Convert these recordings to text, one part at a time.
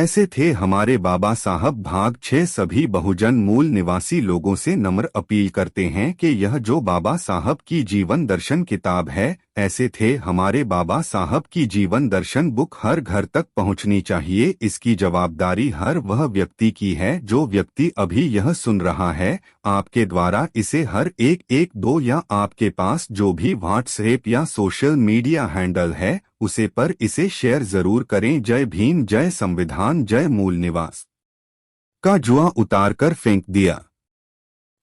ऐसे थे हमारे बाबा साहब। भाग 6 सभी बहुजन मूल निवासी लोगों से नम्र अपील करते हैं कि यह जो बाबा साहब की जीवन दर्शन किताब है, ऐसे थे हमारे बाबा साहब की जीवन दर्शन बुक हर घर तक पहुंचनी चाहिए। इसकी जवाबदारी हर वह व्यक्ति की है जो व्यक्ति अभी यह सुन रहा है। आपके द्वारा इसे हर एक दो या आपके पास जो भी व्हाट्सएप या सोशल मीडिया हैंडल है उसे पर इसे शेयर जरूर करें। जय भीम, जय संविधान, जय मूल निवास का जुआ उतारकर फेंक दिया।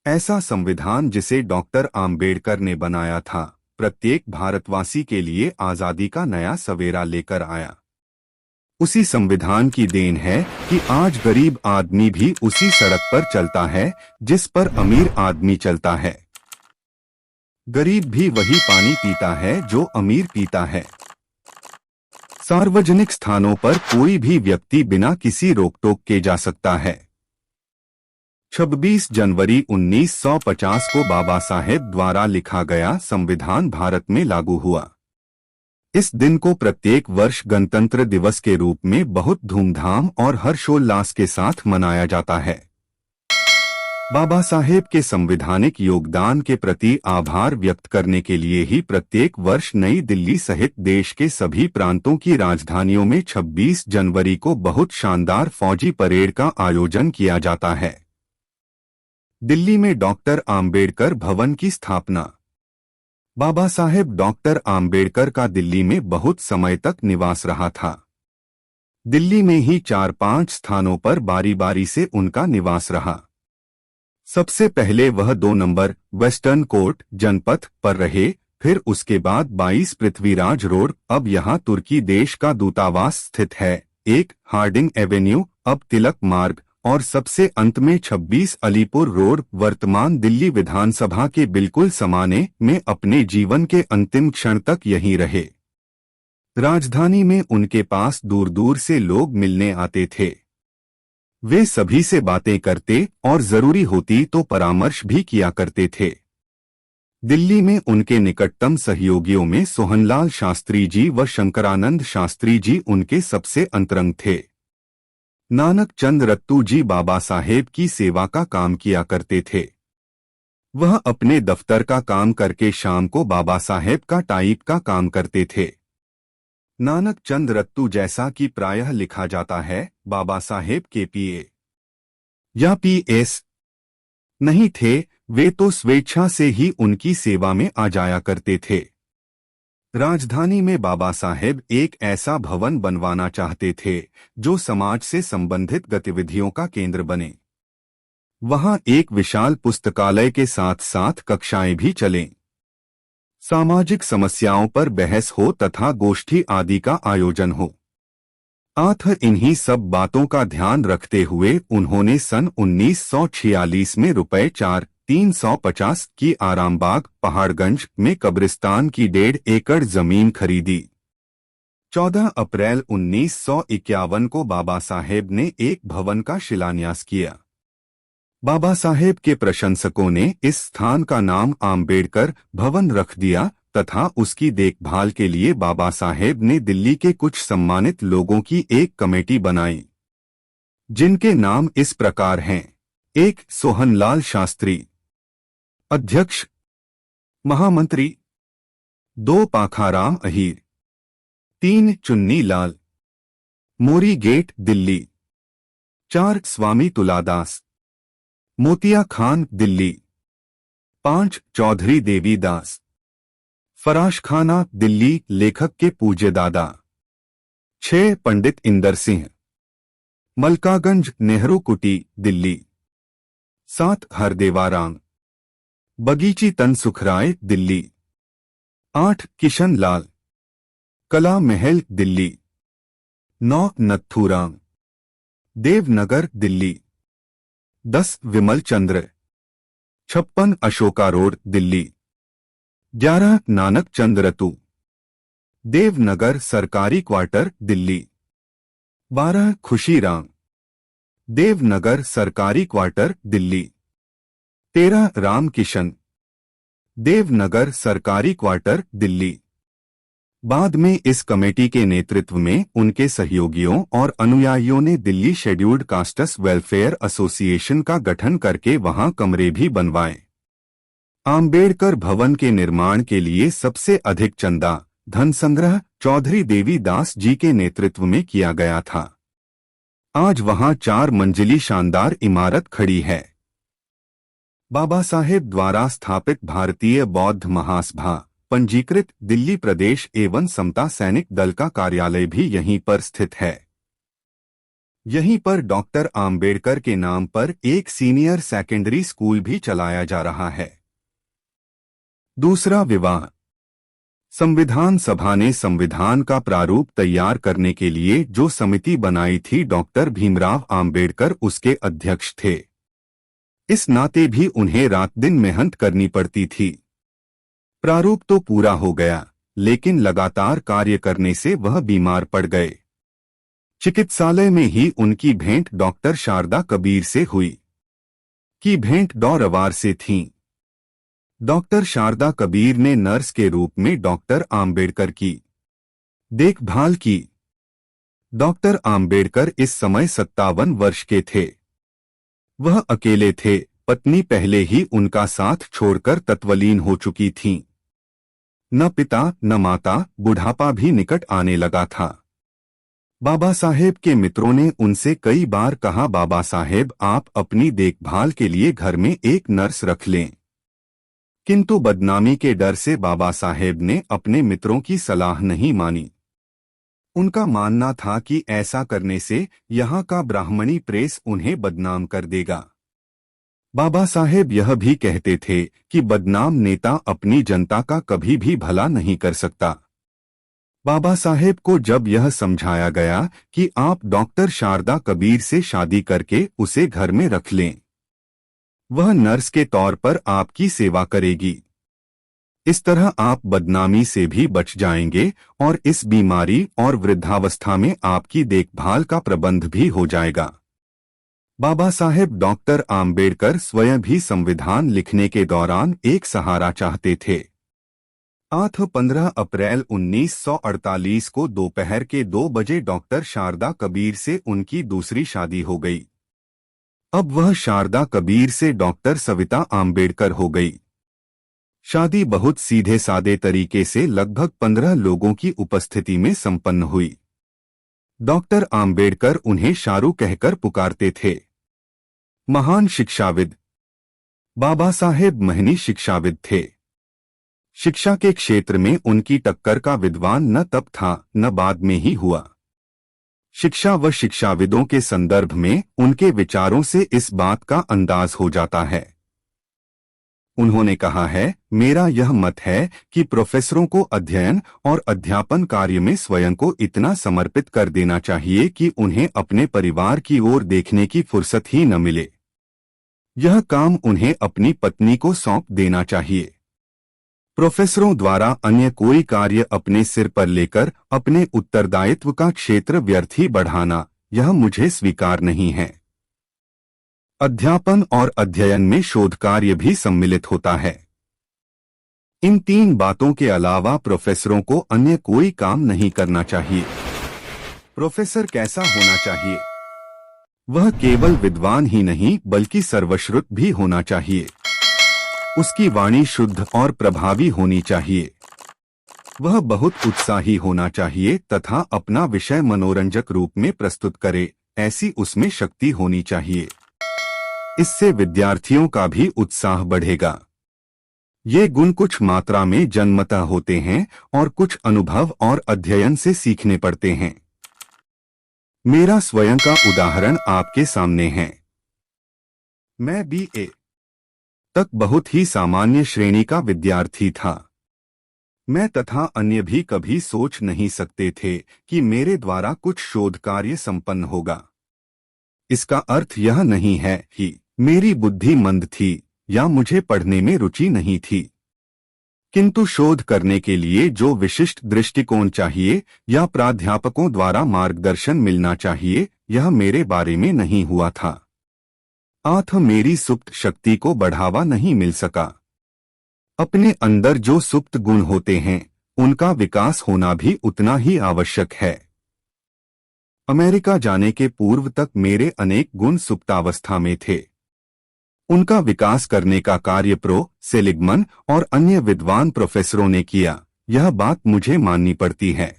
ऐसा संविधान जिसे डॉक्टर आम्बेडकर ने बनाया था, प्रत्येक भारतवासी के लिए आजादी का नया सवेरा लेकर आया। उसी संविधान की देन है कि आज गरीब आदमी भी उसी सड़क पर चलता है जिस पर अमीर आदमी चलता है। गरीब भी वही पानी पीता है जो अमीर पीता है। सार्वजनिक स्थानों पर कोई भी व्यक्ति बिना किसी रोक-टोक के जा सकता है। 26 जनवरी 1950 को बाबा साहेब द्वारा लिखा गया संविधान भारत में लागू हुआ। इस दिन को प्रत्येक वर्ष गणतंत्र दिवस के रूप में बहुत धूमधाम और हर्षोल्लास के साथ मनाया जाता है। बाबा साहेब के संवैधानिक योगदान के प्रति आभार व्यक्त करने के लिए ही प्रत्येक वर्ष नई दिल्ली सहित देश के सभी प्रांतों की राजधानियों में 26 जनवरी को बहुत शानदार फौजी परेड का आयोजन किया जाता है। दिल्ली में डॉक्टर आम्बेडकर भवन की स्थापना। बाबा साहेब डॉक्टर आम्बेडकर का दिल्ली में बहुत समय तक निवास रहा था। दिल्ली में ही 4-5 स्थानों पर बारी बारी से उनका निवास रहा। सबसे पहले वह 2 नंबर वेस्टर्न कोर्ट जनपथ पर रहे, फिर उसके बाद 22 पृथ्वीराज रोड, अब यहाँ तुर्की देश का दूतावास स्थित है, 1 हार्डिंग एवेन्यू, अब तिलक मार्ग, और सबसे अंत में 26 अलीपुर रोड, वर्तमान दिल्ली विधानसभा के बिल्कुल समाने में अपने जीवन के अंतिम क्षण तक यहीं रहे। राजधानी में उनके पास दूर दूर से लोग मिलने आते थे। वे सभी से बातें करते और जरूरी होती तो परामर्श भी किया करते थे। दिल्ली में उनके निकटतम सहयोगियों में सोहनलाल शास्त्री जी व शंकरानंद शास्त्री जी उनके सबसे अंतरंग थे। नानक चंद रत्तू जी बाबा साहेब की सेवा का काम किया करते थे। वह अपने दफ्तर का काम करके शाम को बाबा साहेब का टाइप का काम करते थे। नानक चंद रत्तू, जैसा कि प्रायः लिखा जाता है, बाबा साहेब के पीए या पीएस नहीं थे, वे तो स्वेच्छा से ही उनकी सेवा में आ जाया करते थे। राजधानी में बाबा साहेब एक ऐसा भवन बनवाना चाहते थे जो समाज से संबंधित गतिविधियों का केंद्र बने। वहां एक विशाल पुस्तकालय के साथ साथ कक्षाएं भी चलें। सामाजिक समस्याओं पर बहस हो तथा गोष्ठी आदि का आयोजन हो। इन्हीं सब बातों का ध्यान रखते हुए उन्होंने सन 1946 में ₹4,350 की आरामबाग पहाड़गंज में कब्रिस्तान की 1.5 एकड़ जमीन खरीदी। 14 अप्रैल 1951 को बाबा साहेब ने एक भवन का शिलान्यास किया। बाबा साहेब के प्रशंसकों ने इस स्थान का नाम आम्बेडकर भवन रख दिया तथा उसकी देखभाल के लिए बाबा साहेब ने दिल्ली के कुछ सम्मानित लोगों की एक कमेटी बनाई, जिनके नाम इस प्रकार हैं। 1 सोहनलाल शास्त्री, अध्यक्ष। महामंत्री 2 पाखाराम अहीर, 3 चुन्नी लाल, मोरी गेट दिल्ली, 4 स्वामी तुलादास, मोतिया खान दिल्ली, 5 चौधरी देवीदास, फराश खाना दिल्ली लेखक के पूज्य दादा, 6 पंडित इंदर सिंह, मलकागंज नेहरू कुटी दिल्ली, 7 हरदेवाराम, बगीची तन सुखराय दिल्ली, 8 किशन लाल, कला महल दिल्ली, 9 नथुराम, देवनगर दिल्ली, 10 विमल चंद्र, 56 अशोका रोड दिल्ली, 11 नानक चंद रत्तू, देवनगर सरकारी क्वार्टर दिल्ली, 12 खुशीराम, देवनगर सरकारी क्वार्टर दिल्ली, 13 रामकिशन, देवनगर सरकारी क्वार्टर दिल्ली, बाद में इस कमेटी के नेतृत्व में उनके सहयोगियों और अनुयायियों ने Delhi scheduled castes welfare association का गठन करके वहां कमरे भी बनवाए। आम्बेडकर भवन के निर्माण के लिए सबसे अधिक चंदा धन संग्रह चौधरी देवी दास जी के नेतृत्व में किया गया था। आज वहां 4 मंजिली शानदार इमारत खड़ी है। बाबा साहेब द्वारा स्थापित भारतीय बौद्ध महासभा पंजीकृत दिल्ली प्रदेश एवं समता सैनिक दल का कार्यालय भी यहीं पर स्थित है। यहीं पर डॉक्टर आम्बेडकर के नाम पर एक सीनियर सेकेंडरी स्कूल भी चलाया जा रहा है। दूसरा विवाद। संविधान सभा ने संविधान का प्रारूप तैयार करने के लिए जो समिति बनाई थी, डॉक्टर भीमराव आम्बेडकर उसके अध्यक्ष थे। इस नाते भी उन्हें रात दिन मेहनत करनी पड़ती थी। प्रारूप तो पूरा हो गया, लेकिन लगातार कार्य करने से वह बीमार पड़ गए। चिकित्सालय में ही उनकी भेंट डॉक्टर शारदा कबीर से हुई। की भेंट डॉरवार से थी। डॉक्टर शारदा कबीर ने नर्स के रूप में डॉक्टर आम्बेडकर की देखभाल की। डॉक्टर आम्बेडकर इस समय 57 वर्ष के थे। वह अकेले थे, पत्नी पहले ही उनका साथ छोड़कर तत्वलीन हो चुकी थीं। न पिता न माता, बुढ़ापा भी निकट आने लगा था। बाबा साहेब के मित्रों ने उनसे कई बार कहा, बाबा साहेब आप अपनी देखभाल के लिए घर में एक नर्स रख लें, किंतु बदनामी के डर से बाबा साहेब ने अपने मित्रों की सलाह नहीं मानी। उनका मानना था कि ऐसा करने से यहाँ का ब्राह्मणी प्रेस उन्हें बदनाम कर देगा। बाबा साहेब यह भी कहते थे कि बदनाम नेता अपनी जनता का कभी भी भला नहीं कर सकता। बाबा साहेब को जब यह समझाया गया कि आप डॉक्टर शारदा कबीर से शादी करके उसे घर में रख लें, वह नर्स के तौर पर आपकी सेवा करेगी, इस तरह आप बदनामी से भी बच जाएंगे और इस बीमारी और वृद्धावस्था में आपकी देखभाल का प्रबंध भी हो जाएगा। बाबा साहेब डॉक्टर आम्बेडकर स्वयं भी संविधान लिखने के दौरान एक सहारा चाहते थे। 15 अप्रैल 1948 को दोपहर के 2 बजे डॉक्टर शारदा कबीर से उनकी दूसरी शादी हो गई। अब वह शारदा कबीर से डॉक्टर सविता आम्बेडकर हो गई। शादी बहुत सीधे सादे तरीके से लगभग 15 लोगों की उपस्थिति में संपन्न हुई। डॉक्टर आम्बेडकर उन्हें शारू कहकर पुकारते थे। महान शिक्षाविद। बाबा साहेब महनी शिक्षाविद थे। शिक्षा के क्षेत्र में उनकी टक्कर का विद्वान न तब था न बाद में ही हुआ। शिक्षा व शिक्षाविदों के संदर्भ में उनके विचारों से इस बात का अंदाज हो जाता है। उन्होंने कहा है, मेरा यह मत है कि प्रोफेसरों को अध्ययन और अध्यापन कार्य में स्वयं को इतना समर्पित कर देना चाहिए कि उन्हें अपने परिवार की ओर देखने की फुर्सत ही न मिले। यह काम उन्हें अपनी पत्नी को सौंप देना चाहिए। प्रोफेसरों द्वारा अन्य कोई कार्य अपने सिर पर लेकर अपने उत्तरदायित्व का क्षेत्र व्यर्थ ही बढ़ाना, यह मुझे स्वीकार नहीं है। अध्यापन और अध्ययन में शोध कार्य भी सम्मिलित होता है। इन 3 बातों के अलावा प्रोफेसरों को अन्य कोई काम नहीं करना चाहिए। प्रोफेसर कैसा होना चाहिए? वह केवल विद्वान ही नहीं बल्कि सर्वश्रुत भी होना चाहिए। उसकी वाणी शुद्ध और प्रभावी होनी चाहिए। वह बहुत उत्साही होना चाहिए तथा अपना विषय मनोरंजक रूप में प्रस्तुत करे, ऐसी उसमें शक्ति होनी चाहिए। इससे विद्यार्थियों का भी उत्साह बढ़ेगा। ये गुण कुछ मात्रा में जन्मतः होते हैं और कुछ अनुभव और अध्ययन से सीखने पड़ते हैं। मेरा स्वयं का उदाहरण आपके सामने है। मैं BA तक बहुत ही सामान्य श्रेणी का विद्यार्थी था। मैं तथा अन्य भी कभी सोच नहीं सकते थे कि मेरे द्वारा कुछ शोध कार्य संपन्न होगा। इसका अर्थ यह नहीं है कि मेरी बुद्धि मंद थी या मुझे पढ़ने में रुचि नहीं थी, किंतु शोध करने के लिए जो विशिष्ट दृष्टिकोण चाहिए या प्राध्यापकों द्वारा मार्गदर्शन मिलना चाहिए, यह मेरे बारे में नहीं हुआ था। मेरी सुप्त शक्ति को बढ़ावा नहीं मिल सका। अपने अंदर जो सुप्त गुण होते हैं, उनका विकास होना भी उतना ही आवश्यक है। अमेरिका जाने के पूर्व तक मेरे अनेक गुण सुप्तावस्था में थे। उनका विकास करने का कार्य सेलिगमन और अन्य विद्वान प्रोफेसरों ने किया, यह बात मुझे माननी पड़ती है।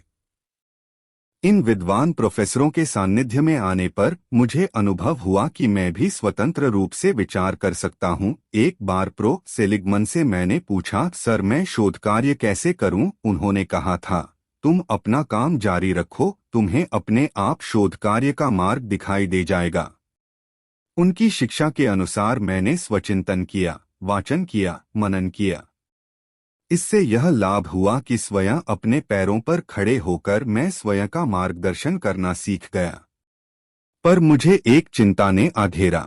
इन विद्वान प्रोफेसरों के सानिध्य में आने पर मुझे अनुभव हुआ कि मैं भी स्वतंत्र रूप से विचार कर सकता हूँ। एक बार सेलिगमन से मैंने पूछा, सर मैं शोध कार्य कैसे करूँ? उन्होंने कहा था, तुम अपना काम जारी रखो, तुम्हें अपने आप शोध कार्य का मार्ग दिखाई दे जाएगा। उनकी शिक्षा के अनुसार मैंने स्वचिंतन किया, वाचन किया, मनन किया। इससे यह लाभ हुआ कि स्वयं अपने पैरों पर खड़े होकर मैं स्वयं का मार्गदर्शन करना सीख गया। पर मुझे एक चिंता ने घेरा।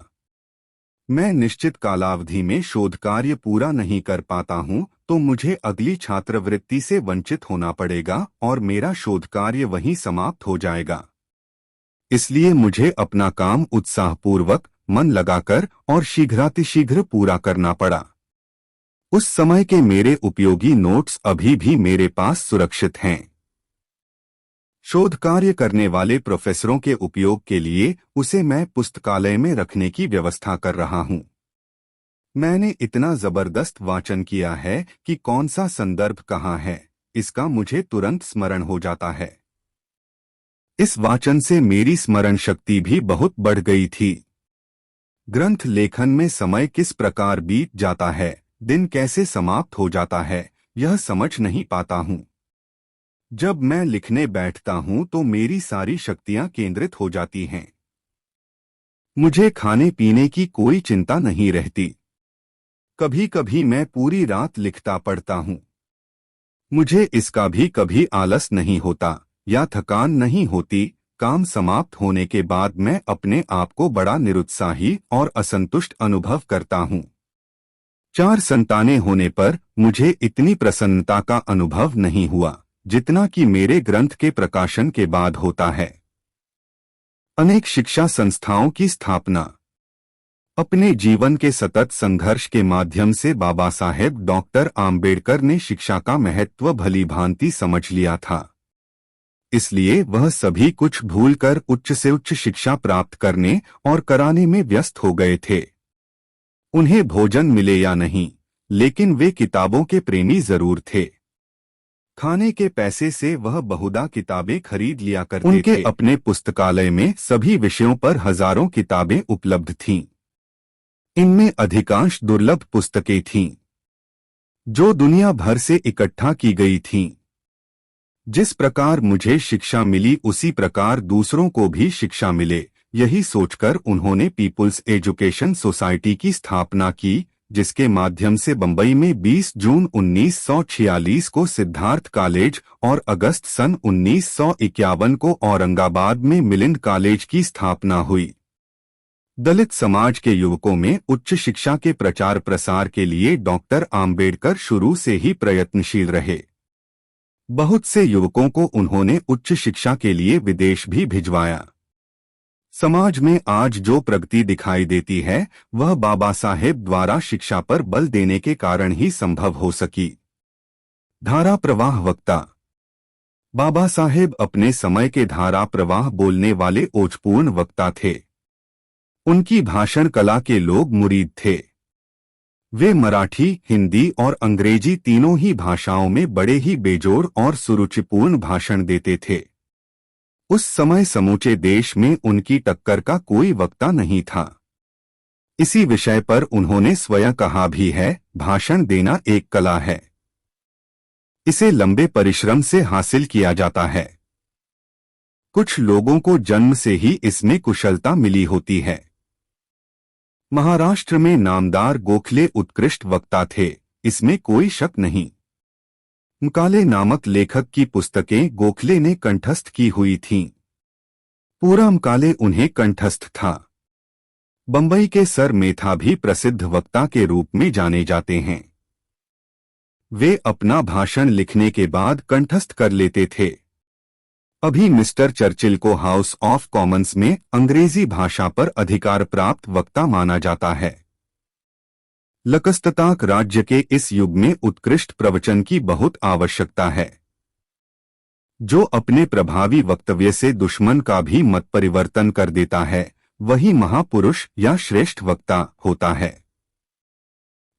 मैं निश्चित कालावधि में शोध कार्य पूरा नहीं कर पाता हूँ तो मुझे अगली छात्रवृत्ति से वंचित होना पड़ेगा और मेरा शोध कार्य वहीं समाप्त हो जाएगा। इसलिए मुझे अपना काम उत्साहपूर्वक, मन लगाकर और शीघ्रातिशीघ्र पूरा करना पड़ा। उस समय के मेरे उपयोगी नोट्स अभी भी मेरे पास सुरक्षित हैं। शोध कार्य करने वाले प्रोफेसरों के उपयोग के लिए उसे मैं पुस्तकालय में रखने की व्यवस्था कर रहा हूँ। मैंने इतना जबरदस्त वाचन किया है कि कौन सा संदर्भ कहाँ है, इसका मुझे तुरंत स्मरण हो जाता है। इस वाचन से मेरी स्मरण शक्ति भी बहुत बढ़ गई थी। ग्रंथ लेखन में समय किस प्रकार बीत जाता है, दिन कैसे समाप्त हो जाता है, यह समझ नहीं पाता हूँ। जब मैं लिखने बैठता हूँ तो मेरी सारी शक्तियाँ केंद्रित हो जाती हैं। मुझे खाने पीने की कोई चिंता नहीं रहती। कभी कभी मैं पूरी रात लिखता पढ़ता हूँ। मुझे इसका भी कभी आलस नहीं होता या थकान नहीं होती। काम समाप्त होने के बाद मैं अपने आप को बड़ा निरुत्साही और असंतुष्ट अनुभव करता हूँ। 4 संतानें होने पर मुझे इतनी प्रसन्नता का अनुभव नहीं हुआ जितना कि मेरे ग्रंथ के प्रकाशन के बाद होता है। अनेक शिक्षा संस्थाओं की स्थापना। अपने जीवन के सतत संघर्ष के माध्यम से बाबा साहेब डॉक्टर आम्बेडकर ने शिक्षा का महत्व भलीभांति समझ लिया था। इसलिए वह सभी कुछ भूलकर उच्च से उच्च शिक्षा प्राप्त करने और कराने में व्यस्त हो गए थे। उन्हें भोजन मिले या नहीं, लेकिन वे किताबों के प्रेमी जरूर थे। खाने के पैसे से वह बहुधा किताबें खरीद लिया करते थे। उनके अपने पुस्तकालय में सभी विषयों पर हजारों किताबें उपलब्ध थीं। इनमें अधिकांश दुर्लभ पुस्तकें थीं, जो दुनिया भर से इकट्ठा की गई थीं। जिस प्रकार मुझे शिक्षा मिली उसी प्रकार दूसरों को भी शिक्षा मिले, यही सोचकर उन्होंने पीपुल्स एजुकेशन सोसाइटी की स्थापना की, जिसके माध्यम से बंबई में 20 जून 1946 को सिद्धार्थ कॉलेज और अगस्त सन 1951 को औरंगाबाद में मिलिंद कॉलेज की स्थापना हुई। दलित समाज के युवकों में उच्च शिक्षा के प्रचार प्रसार के लिए डॉक्टर आम्बेडकर शुरू से ही प्रयत्नशील रहे। बहुत से युवकों को उन्होंने उच्च शिक्षा के लिए विदेश भी भिजवाया। समाज में आज जो प्रगति दिखाई देती है वह बाबा साहेब द्वारा शिक्षा पर बल देने के कारण ही संभव हो सकी। धारा प्रवाह वक्ता। बाबा साहेब अपने समय के धारा प्रवाह बोलने वाले ओजपूर्ण वक्ता थे। उनकी भाषण कला के लोग मुरीद थे। वे मराठी, हिंदी और अंग्रेजी तीनों ही भाषाओं में बड़े ही बेजोड़ और सुरुचिपूर्ण भाषण देते थे। उस समय समूचे देश में उनकी टक्कर का कोई वक्ता नहीं था। इसी विषय पर उन्होंने स्वयं कहा भी है, भाषण देना एक कला है। इसे लंबे परिश्रम से हासिल किया जाता है। कुछ लोगों को जन्म से ही इसमें कुशलता मिली होती है। महाराष्ट्र में नामदार गोखले उत्कृष्ट वक्ता थे, इसमें कोई शक नहीं। मकाले नामक लेखक की पुस्तकें गोखले ने कंठस्थ की हुई थीं। पूरा मकाले उन्हें कंठस्थ था। बंबई के सर मेथा भी प्रसिद्ध वक्ता के रूप में जाने जाते हैं। वे अपना भाषण लिखने के बाद कंठस्थ कर लेते थे। अभी मिस्टर चर्चिल को हाउस ऑफ कॉमन्स में अंग्रेजी भाषा पर अधिकार प्राप्त वक्ता माना जाता है। लकस्तताक राज्य के इस युग में उत्कृष्ट प्रवचन की बहुत आवश्यकता है। जो अपने प्रभावी वक्तव्य से दुश्मन का भी मत परिवर्तन कर देता है, वही महापुरुष या श्रेष्ठ वक्ता होता है।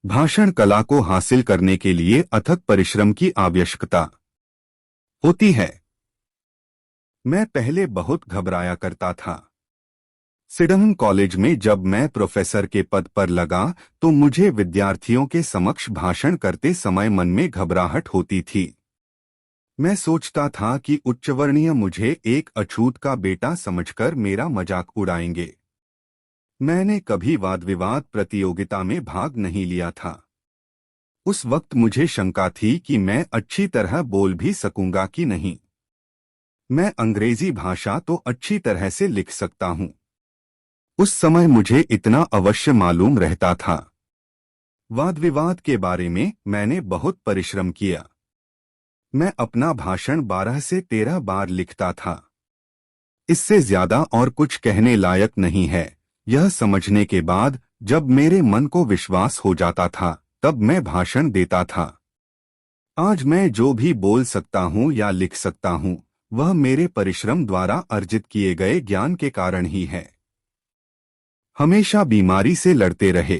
भाषण कला को हासिल करने के लिए अथक परिश्रम की आवश्यकता होती है। मैं पहले बहुत घबराया करता था। सिडन कॉलेज में जब मैं प्रोफेसर के पद पर लगा तो मुझे विद्यार्थियों के समक्ष भाषण करते समय मन में घबराहट होती थी। मैं सोचता था कि उच्चवर्णीय मुझे एक अछूत का बेटा समझकर मेरा मजाक उड़ाएंगे। मैंने कभी वाद विवाद प्रतियोगिता में भाग नहीं लिया था। उस वक्त मुझे शंका थी कि मैं अच्छी तरह बोल भी सकूंगा कि नहीं। मैं अंग्रेजी भाषा तो अच्छी तरह से लिख सकता हूं। उस समय मुझे इतना अवश्य मालूम रहता था। वाद विवाद के बारे में मैंने बहुत परिश्रम किया। मैं अपना भाषण 12 से 13 बार लिखता था। इससे ज्यादा और कुछ कहने लायक नहीं है। यह समझने के बाद जब मेरे मन को विश्वास हो जाता था तब मैं भाषण देता था। आज मैं जो भी बोल सकता हूँ या लिख सकता हूँ वह मेरे परिश्रम द्वारा अर्जित किए गए ज्ञान के कारण ही है। हमेशा बीमारी से लड़ते रहे।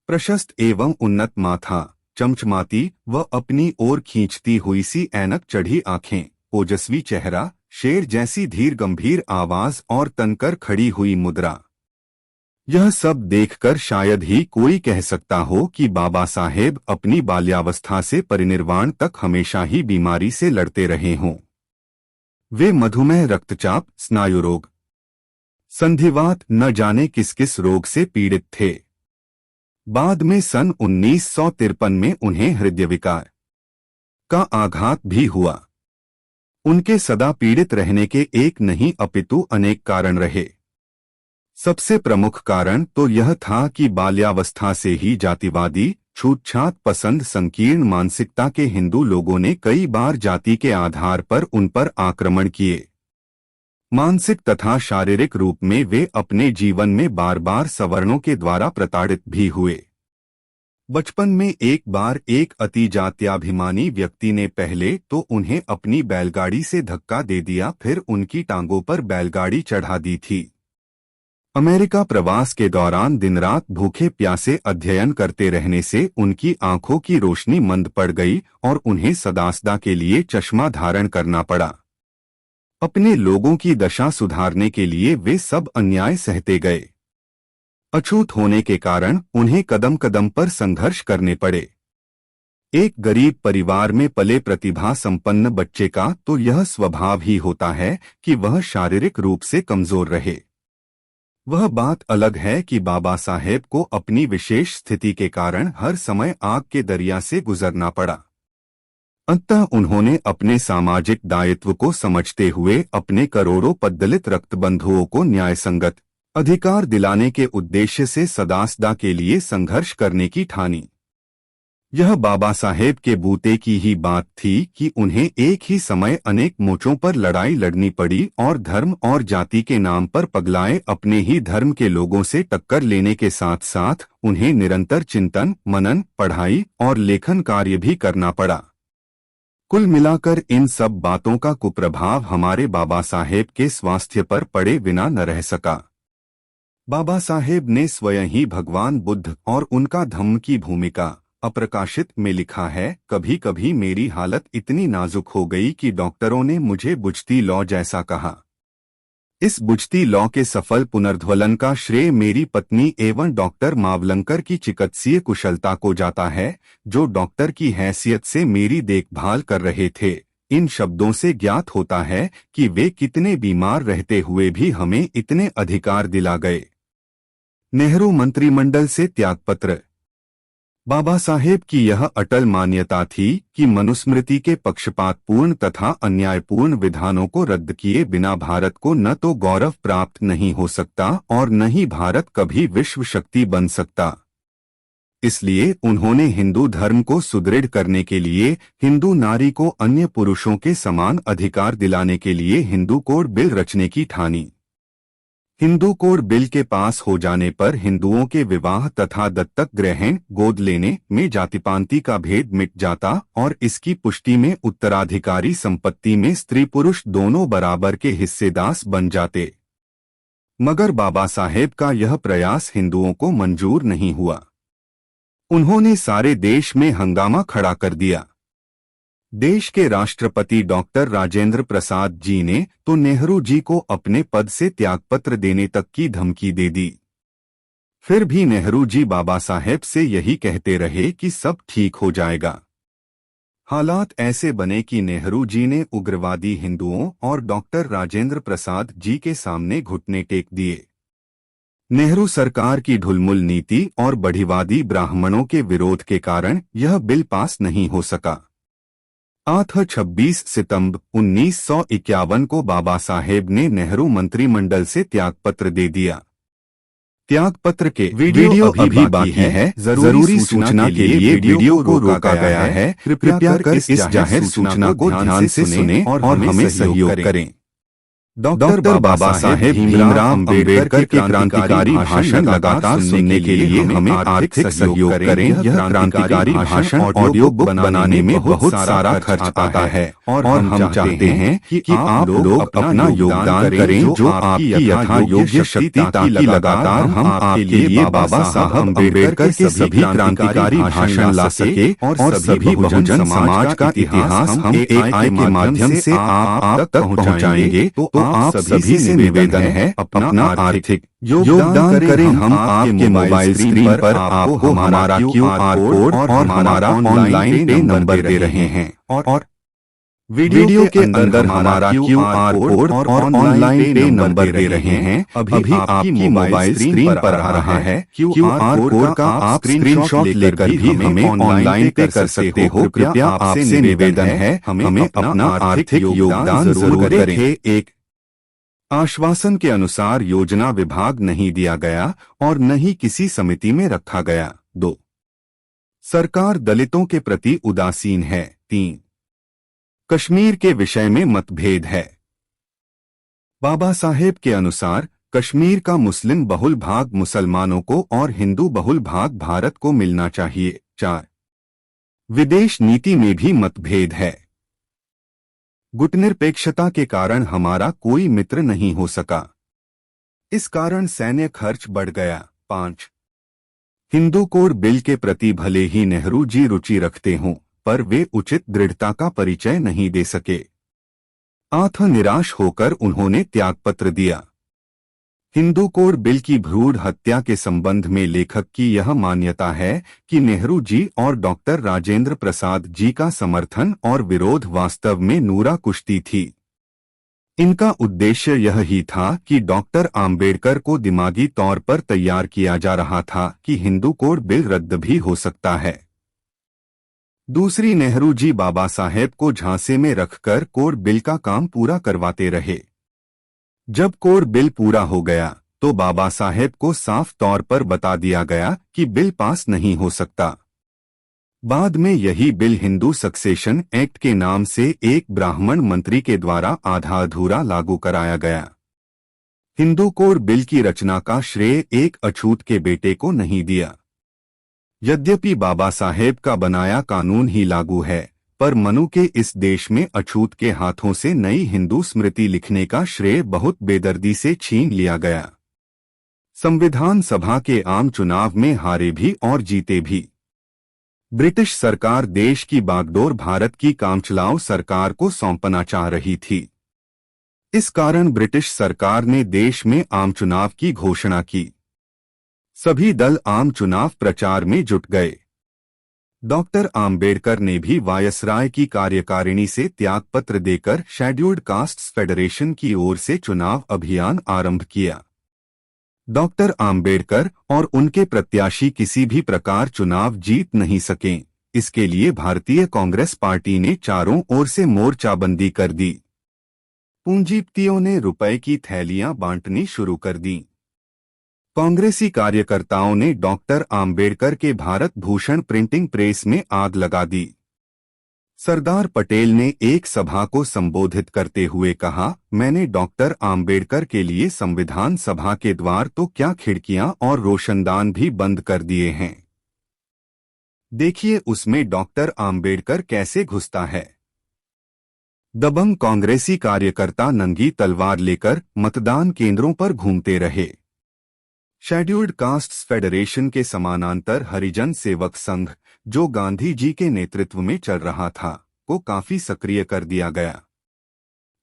प्रशस्त एवं उन्नत माथा, चमचमाती व अपनी ओर खींचती हुई सी ऐनक चढ़ी आंखें, ओजस्वी चेहरा, शेर जैसी धीर गंभीर आवाज और तनकर खड़ी हुई मुद्रा। यह सब देखकर शायद ही कोई कह सकता हो कि बाबा साहेब अपनी बाल्यावस्था से परिनिर्वाण तक हमेशा ही बीमारी से लड़ते रहे हों। वे मधुमेह, रक्तचाप, स्नायु रोग, संधिवात न जाने किस किस रोग से पीड़ित थे। बाद में सन 1953 में उन्हें हृदय विकार का आघात भी हुआ। उनके सदा पीड़ित रहने के एक नहीं अपितु अनेक कारण रहे। सबसे प्रमुख कारण तो यह था कि बाल्यावस्था से ही जातिवादी, छूतछात पसंद, संकीर्ण मानसिकता के हिंदू लोगों ने कई बार जाति के आधार पर उन पर आक्रमण किए। मानसिक तथा शारीरिक रूप में वे अपने जीवन में बार बार सवर्णों के द्वारा प्रताड़ित भी हुए। बचपन में एक बार एक अति जात्याभिमानी व्यक्ति ने पहले तो उन्हें अपनी बैलगाड़ी से धक्का दे दिया, फिर उनकी टांगों पर बैलगाड़ी चढ़ा दी थी। अमेरिका प्रवास के दौरान दिन रात भूखे प्यासे अध्ययन करते रहने से उनकी आंखों की रोशनी मंद पड़ गई और उन्हें सदासदा के लिए चश्मा धारण करना पड़ा। अपने लोगों की दशा सुधारने के लिए वे सब अन्याय सहते गए। अछूत होने के कारण उन्हें कदम कदम पर संघर्ष करने पड़े। एक गरीब परिवार में पले प्रतिभा संपन्न बच्चे का तो यह स्वभाव ही होता है कि वह शारीरिक रूप से कमजोर रहे। वह बात अलग है कि बाबा साहेब को अपनी विशेष स्थिति के कारण हर समय आग के दरिया से गुजरना पड़ा। अंततः उन्होंने अपने सामाजिक दायित्व को समझते हुए अपने करोड़ों पद्दलित रक्तबंधुओं को न्यायसंगत अधिकार दिलाने के उद्देश्य से सदासदा के लिए संघर्ष करने की ठानी। यह बाबा साहेब के बूते की ही बात थी कि उन्हें एक ही समय अनेक मोर्चों पर लड़ाई लड़नी पड़ी और धर्म और जाति के नाम पर पगलाए अपने ही धर्म के लोगों से टक्कर लेने के साथ साथ उन्हें निरंतर चिंतन, मनन, पढ़ाई और लेखन कार्य भी करना पड़ा। कुल मिलाकर इन सब बातों का कुप्रभाव हमारे बाबा साहेब के स्वास्थ्य पर पड़े बिना न रह सका। बाबा साहेब ने स्वयं ही भगवान बुद्ध और उनका धम्म की भूमिका अप्रकाशित में लिखा है, कभी कभी मेरी हालत इतनी नाजुक हो गई कि डॉक्टरों ने मुझे बुझती लौ जैसा कहा। इस बुझती लौ के सफल पुनर्ध्वलन का श्रेय मेरी पत्नी एवं डॉक्टर मावलंकर की चिकित्सीय कुशलता को जाता है, जो डॉक्टर की हैसियत से मेरी देखभाल कर रहे थे। इन शब्दों से ज्ञात होता है कि वे कितने बीमार रहते हुए भी हमें इतने अधिकार दिला गए। नेहरू मंत्रिमंडल से त्यागपत्र। बाबा साहेब की यह अटल मान्यता थी कि मनुस्मृति के पक्षपातपूर्ण तथा अन्यायपूर्ण विधानों को रद्द किए बिना भारत को न तो गौरव प्राप्त नहीं हो सकता और न ही भारत कभी विश्व शक्ति बन सकता। इसलिए उन्होंने हिंदू धर्म को सुदृढ़ करने के लिए, हिंदू नारी को अन्य पुरुषों के समान अधिकार दिलाने के लिए हिंदू कोड बिल रचने की ठानी। हिंदू कोड बिल के पास हो जाने पर हिंदुओं के विवाह तथा दत्तक ग्रहण गोद लेने में जातिपांति का भेद मिट जाता और इसकी पुष्टि में उत्तराधिकारी संपत्ति में स्त्री पुरुष दोनों बराबर के हिस्सेदार बन जाते। मगर बाबा साहेब का यह प्रयास हिंदुओं को मंजूर नहीं हुआ। उन्होंने सारे देश में हंगामा खड़ा कर दिया। देश के राष्ट्रपति डॉक्टर राजेंद्र प्रसाद जी ने तो नेहरू जी को अपने पद से त्यागपत्र देने तक की धमकी दे दी। फिर भी नेहरू जी बाबा साहेब से यही कहते रहे कि सब ठीक हो जाएगा। हालात ऐसे बने कि नेहरू जी ने उग्रवादी हिंदुओं और डॉक्टर राजेंद्र प्रसाद जी के सामने घुटने टेक दिए। नेहरू सरकार की ढुलमुल नीति और बढ़ीवादी ब्राह्मणों के विरोध के कारण यह बिल पास नहीं हो सका। 26 सितंबर 1951 को बाबा साहेब ने नेहरू मंत्रिमंडल से त्यागपत्र दे दिया। त्यागपत्र के वीडियो अभी बाकी है। जरूरी सूचना के लिए वीडियो को रोका गया है। कृपया कर इस जाहिर सूचना को ध्यान से सुनें और हमें सहयोग करें। डॉक्टर बाबा साहेब भीमराव अम्बेडकर के क्रांतिकारी भाषण लगातार सुनने के लिए हमें आर्थिक सहयोग करें। यह क्रांतिकारी भाषण ऑडियो बुक बनाने में बहुत सारा खर्च आता है और हम चाहते हैं कि आप लोग अपना योगदान करें जो आपकी यथा योग्य शक्ति ताकि लगातार हम आपके लिए बाबा साहब अम्बेडकर के सभी क्रांतिकारी भाषण ला सके और सभी बहुजन समाज का इतिहास हम AI के माध्यम से आप तक पहुँचाएंगे। तो आप सभी से निवेदन है अपना आर्थिक योगदान करें। हम आपके मोबाइल स्क्रीन पर आपको हमारा QR कोड और हमारा ऑनलाइन पे नंबर दे रहे हैं और वीडियो के अंदर हमारा QR कोड और ऑनलाइन पे नंबर दे रहे हैं। अभी आपकी मोबाइल स्क्रीन पर आ रहा है। QR कोड का आप स्क्रीनशॉट लेकर भी हमें ऑनलाइन पे कर सकते हो। कृपया आपसे निवेदन है हमें अपना आर्थिक योगदान जरूर करें। एक आश्वासन के अनुसार योजना विभाग नहीं दिया गया और न ही किसी समिति में रखा गया। 2 सरकार दलितों के प्रति उदासीन है। 3 कश्मीर के विषय में मतभेद है। बाबा साहेब के अनुसार कश्मीर का मुस्लिम बहुल भाग मुसलमानों को और हिंदू बहुल भाग भारत को मिलना चाहिए। 4 विदेश नीति में भी मतभेद है। गुटनिरपेक्षता के कारण हमारा कोई मित्र नहीं हो सका, इस कारण सैन्य खर्च बढ़ गया। 5 हिंदू कोड बिल के प्रति भले ही नेहरू जी रुचि रखते हों पर वे उचित दृढ़ता का परिचय नहीं दे सके। आत्म निराश होकर उन्होंने त्यागपत्र दिया। हिंदू कोड बिल की भ्रूण हत्या के संबंध में लेखक की यह मान्यता है कि नेहरू जी और डॉक्टर राजेंद्र प्रसाद जी का समर्थन और विरोध वास्तव में नूरा कुश्ती थी। इनका उद्देश्य यह ही था कि डॉक्टर आम्बेडकर को दिमागी तौर पर तैयार किया जा रहा था कि हिंदू कोड बिल रद्द भी हो सकता है। दूसरी, नेहरू जी बाबा साहेब को झांसे में रखकर कोड बिल का काम पूरा करवाते रहे। जब कोड बिल पूरा हो गया तो बाबा साहेब को साफ तौर पर बता दिया गया कि बिल पास नहीं हो सकता। बाद में यही बिल हिंदू सक्सेशन एक्ट के नाम से एक ब्राह्मण मंत्री के द्वारा आधा अधूरा लागू कराया गया। हिंदू कोड बिल की रचना का श्रेय एक अछूत के बेटे को नहीं दिया। यद्यपि बाबा साहेब का बनाया कानून ही लागू है, पर मनु के इस देश में अछूत के हाथों से नई हिंदू स्मृति लिखने का श्रेय बहुत बेदर्दी से छीन लिया गया। संविधान सभा के आम चुनाव में हारे भी और जीते भी। ब्रिटिश सरकार देश की बागडोर भारत की कामचलाऊ सरकार को सौंपना चाह रही थी। इस कारण ब्रिटिश सरकार ने देश में आम चुनाव की घोषणा की। सभी दल आम चुनाव प्रचार में जुट गए। डॉक्टर आम्बेडकर ने भी वायसराय की कार्यकारिणी से त्यागपत्र देकर शेड्यूल्ड कास्ट्स फेडरेशन की ओर से चुनाव अभियान आरंभ किया। डॉक्टर आम्बेडकर और उनके प्रत्याशी किसी भी प्रकार चुनाव जीत नहीं सके। इसके लिए भारतीय कांग्रेस पार्टी ने चारों ओर से मोर्चाबंदी कर दी। पूंजीपतियों ने रुपए की थैलियां बांटनी शुरू कर दी। कांग्रेसी कार्यकर्ताओं ने डॉक्टर आम्बेडकर के भारत भूषण प्रिंटिंग प्रेस में आग लगा दी। सरदार पटेल ने एक सभा को संबोधित करते हुए कहा, मैंने डॉक्टर आम्बेडकर के लिए संविधान सभा के द्वार तो क्या खिड़कियां और रोशनदान भी बंद कर दिए हैं। देखिए उसमें डॉक्टर आम्बेडकर कैसे घुसता है। दबंग कांग्रेसी कार्यकर्ता नंगी तलवार लेकर मतदान केंद्रों पर घूमते रहे। शेड्यूल्ड कास्ट्स फेडरेशन के समानांतर हरिजन सेवक संघ, जो गांधी जी के नेतृत्व में चल रहा था, को काफी सक्रिय कर दिया गया।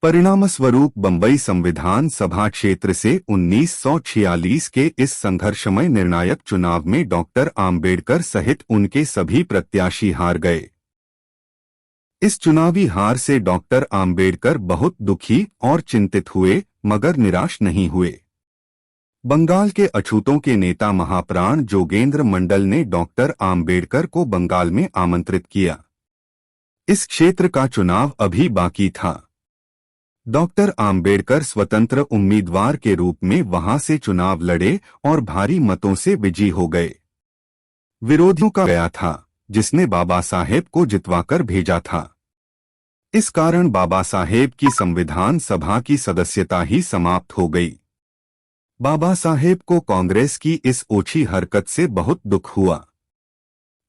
परिणामस्वरूप बंबई संविधान सभा क्षेत्र से 1946 के इस संघर्षमय निर्णायक चुनाव में डॉक्टर आम्बेडकर सहित उनके सभी प्रत्याशी हार गए। इस चुनावी हार से डॉक्टर आम्बेडकर बहुत दुखी और चिंतित हुए, मगर निराश नहीं हुए। बंगाल के अछूतों के नेता महाप्राण जोगेंद्र मंडल ने डॉक्टर आम्बेडकर को बंगाल में आमंत्रित किया। इस क्षेत्र का चुनाव अभी बाकी था। डॉक्टर आम्बेडकर स्वतंत्र उम्मीदवार के रूप में वहां से चुनाव लड़े और भारी मतों से विजयी हो गए। विरोधियों का गया था, जिसने बाबा साहेब को जितवाकर भेजा था। इस कारण बाबा साहेब की संविधान सभा की सदस्यता ही समाप्त हो गई। बाबा साहेब को कांग्रेस की इस ओछी हरकत से बहुत दुख हुआ।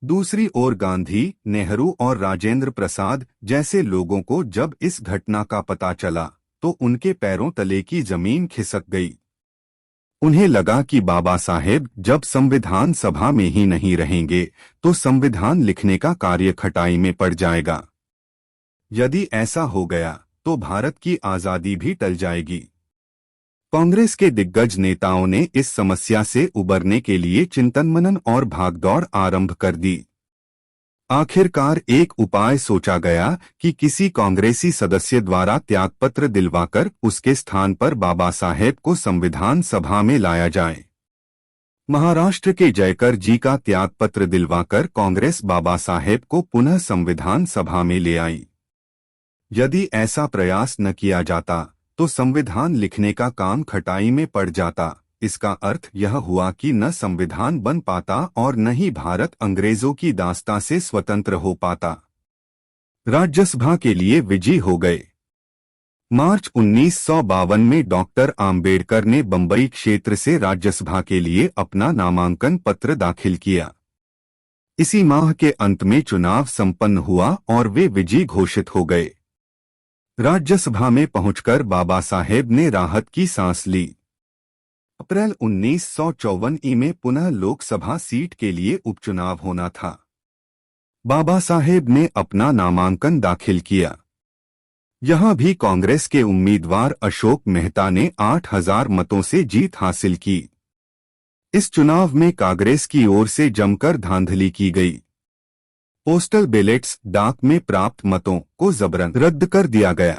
दूसरी ओर गांधी, नेहरू और राजेंद्र प्रसाद जैसे लोगों को जब इस घटना का पता चला तो उनके पैरों तले की जमीन खिसक गई। उन्हें लगा कि बाबा साहेब जब संविधान सभा में ही नहीं रहेंगे तो संविधान लिखने का कार्य खटाई में पड़ जाएगा। यदि ऐसा हो गया तो भारत की आजादी भी टल जाएगी। कांग्रेस के दिग्गज नेताओं ने इस समस्या से उबरने के लिए चिंतन मनन और भागदौड़ आरंभ कर दी। आखिरकार एक उपाय सोचा गया कि किसी कांग्रेसी सदस्य द्वारा त्यागपत्र दिलवाकर उसके स्थान पर बाबा साहेब को संविधान सभा में लाया जाए। महाराष्ट्र के जयकर जी का त्यागपत्र दिलवाकर कांग्रेस बाबा साहेब को पुनः संविधान सभा में ले आई। यदि ऐसा प्रयास न किया जाता तो संविधान लिखने का काम खटाई में पड़ जाता। इसका अर्थ यह हुआ कि न संविधान बन पाता और न ही भारत अंग्रेजों की दास्तां से स्वतंत्र हो पाता। राज्यसभा के लिए विजयी हो गए। मार्च 1952 में डॉक्टर आम्बेडकर ने बंबई क्षेत्र से राज्यसभा के लिए अपना नामांकन पत्र दाखिल किया। इसी माह के अंत में चुनाव संपन्न हुआ और वे विजयी घोषित हो गए। राज्यसभा में पहुंचकर बाबा साहेब ने राहत की सांस ली। अप्रैल 1954 में पुनः लोकसभा सीट के लिए उपचुनाव होना था। बाबा साहेब ने अपना नामांकन दाखिल किया। यहां भी कांग्रेस के उम्मीदवार अशोक मेहता ने 8000 मतों से जीत हासिल की। इस चुनाव में कांग्रेस की ओर से जमकर धांधली की गई। पोस्टल बैलेट्स, डाक में प्राप्त मतों को जबरन रद्द कर दिया गया।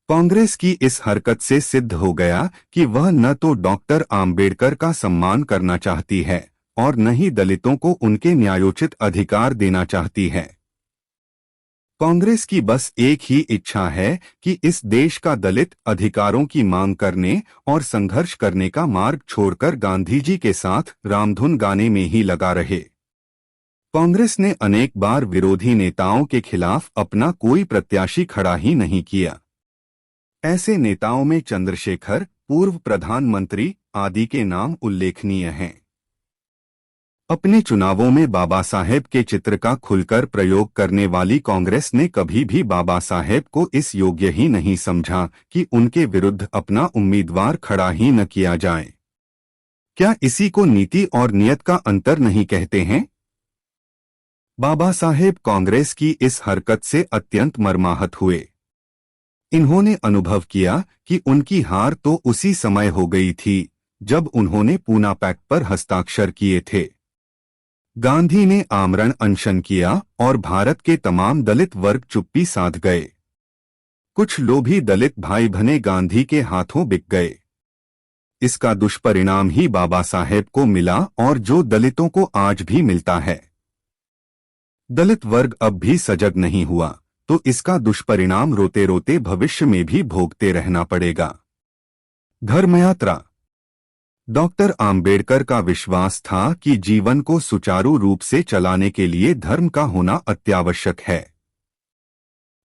कांग्रेस की इस हरकत से सिद्ध हो गया कि वह न तो डॉक्टर आम्बेडकर का सम्मान करना चाहती है और न ही दलितों को उनके न्यायोचित अधिकार देना चाहती है। कांग्रेस की बस एक ही इच्छा है कि इस देश का दलित अधिकारों की मांग करने और संघर्ष करने का मार्ग छोड़कर गांधी जी के साथ रामधुन गाने में ही लगा रहे। कांग्रेस ने अनेक बार विरोधी नेताओं के खिलाफ अपना कोई प्रत्याशी खड़ा ही नहीं किया। ऐसे नेताओं में चंद्रशेखर, पूर्व प्रधानमंत्री आदि के नाम उल्लेखनीय हैं। अपने चुनावों में बाबा साहेब के चित्र का खुलकर प्रयोग करने वाली कांग्रेस ने कभी भी बाबा साहेब को इस योग्य ही नहीं समझा कि उनके विरुद्ध अपना उम्मीदवार खड़ा ही न किया जाए। क्या इसी को नीति और नियत का अंतर नहीं कहते हैं? बाबा साहेब कांग्रेस की इस हरकत से अत्यंत मर्माहत हुए। इन्होंने अनुभव किया कि उनकी हार तो उसी समय हो गई थी जब उन्होंने पूना पैक्ट पर हस्ताक्षर किए थे। गांधी ने आमरण अनशन किया और भारत के तमाम दलित वर्ग चुप्पी साध गए। कुछ लोभी दलित भाई बहने गांधी के हाथों बिक गए। इसका दुष्परिणाम ही बाबा साहेब को मिला और जो दलितों को आज भी मिलता है। दलित वर्ग अब भी सजग नहीं हुआ तो इसका दुष्परिणाम रोते रोते भविष्य में भी भोगते रहना पड़ेगा। धर्मयात्रा। डॉक्टर आम्बेडकर का विश्वास था कि जीवन को सुचारू रूप से चलाने के लिए धर्म का होना अत्यावश्यक है।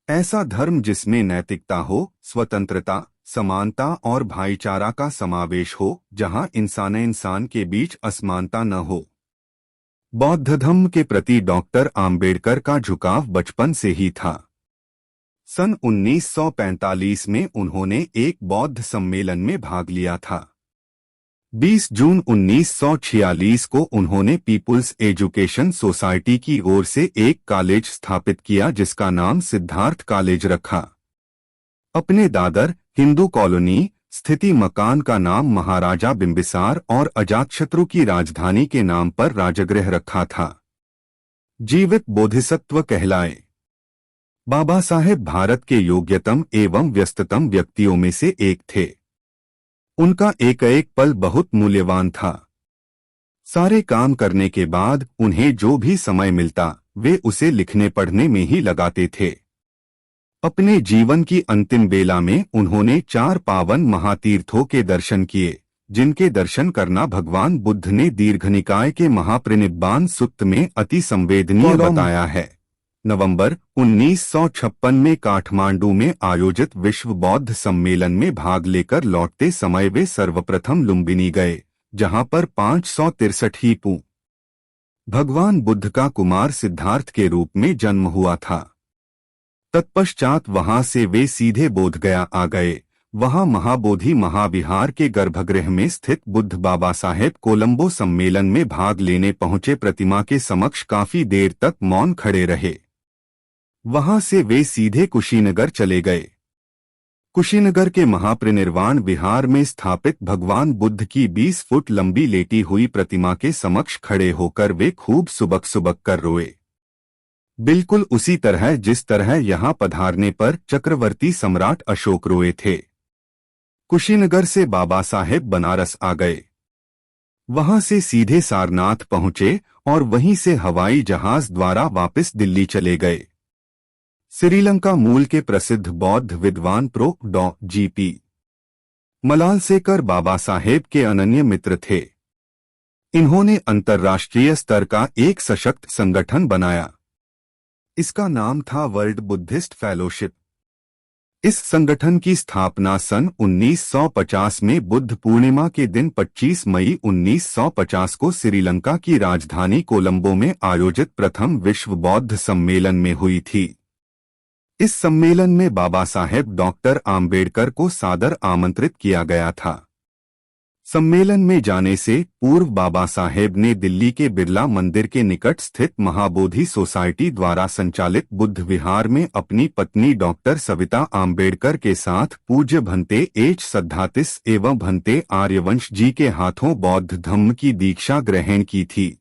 ऐसा धर्म जिसमें नैतिकता हो, स्वतंत्रता, समानता और भाईचारा का समावेश हो, जहां इंसान के बीच असमानता न हो। बौद्ध धर्म के प्रति डॉक्टर आम्बेडकर का झुकाव बचपन से ही था। सन 1945 में उन्होंने एक बौद्ध सम्मेलन में भाग लिया था। 20 जून 1946 को उन्होंने पीपुल्स एजुकेशन सोसाइटी की ओर से एक कॉलेज स्थापित किया जिसका नाम सिद्धार्थ कॉलेज रखा। अपने दादर, हिंदू कॉलोनी स्थिति मकान का नाम महाराजा बिंबिसार और अजातशत्रु की राजधानी के नाम पर राजगृह रखा था। जीवित बोधिसत्व कहलाए। बाबा साहेब भारत के योग्यतम एवं व्यस्ततम व्यक्तियों में से एक थे। उनका एक एक पल बहुत मूल्यवान था। सारे काम करने के बाद उन्हें जो भी समय मिलता वे उसे लिखने पढ़ने में ही लगाते थे। अपने जीवन की अंतिम बेला में उन्होंने 4 पावन महातीर्थों के दर्शन किए, जिनके दर्शन करना भगवान बुद्ध ने दीर्घनिकाय के महापरिनिब्बाण सूक्त में अति संवेदनीय बताया है। नवंबर 1956 में काठमांडू में आयोजित विश्व बौद्ध सम्मेलन में भाग लेकर लौटते समय वे सर्वप्रथम लुम्बिनी गए, जहां पर 563 पू. भगवान बुद्ध का कुमार सिद्धार्थ के रूप में जन्म हुआ था। तत्पश्चात वहां से वे सीधे बोधगया आ गए। वहां महाबोधि महाविहार के गर्भगृह में स्थित बुद्ध बाबा साहेब कोलंबो सम्मेलन में भाग लेने पहुंचे प्रतिमा के समक्ष काफी देर तक मौन खड़े रहे। वहां से वे सीधे कुशीनगर चले गए। कुशीनगर के महापरिनिर्वाण विहार में स्थापित भगवान बुद्ध की 20 फुट लंबी लेटी हुई प्रतिमा के समक्ष खड़े होकर वे खूब सुबक सुबक कर रोए, बिल्कुल उसी तरह जिस तरह यहां पधारने पर चक्रवर्ती सम्राट अशोक रोए थे। कुशीनगर से बाबा साहेब बनारस आ गए। वहां से सीधे सारनाथ पहुंचे और वहीं से हवाई जहाज द्वारा वापस दिल्ली चले गए। श्रीलंका मूल के प्रसिद्ध बौद्ध विद्वान प्रो. डॉ. जी.पी. मलालसेकर बाबा साहेब के अनन्य मित्र थे। इन्होंने अंतर्राष्ट्रीय स्तर का एक सशक्त संगठन बनाया। इसका नाम था वर्ल्ड बुद्धिस्ट फेलोशिप। इस संगठन की स्थापना सन 1950 में बुद्ध पूर्णिमा के दिन 25 मई 1950 को श्रीलंका की राजधानी कोलंबो में आयोजित प्रथम विश्व बौद्ध सम्मेलन में हुई थी। इस सम्मेलन में बाबा साहेब डॉक्टर आम्बेडकर को सादर आमंत्रित किया गया था। सम्मेलन में जाने से पूर्व बाबा साहेब ने दिल्ली के बिरला मंदिर के निकट स्थित महाबोधि सोसाइटी द्वारा संचालित बुद्ध विहार में अपनी पत्नी डॉक्टर सविता आम्बेडकर के साथ पूज्य भंते एच सद्धातिस एवं भंते आर्यवंश जी के हाथों बौद्ध धम्म की दीक्षा ग्रहण की थी।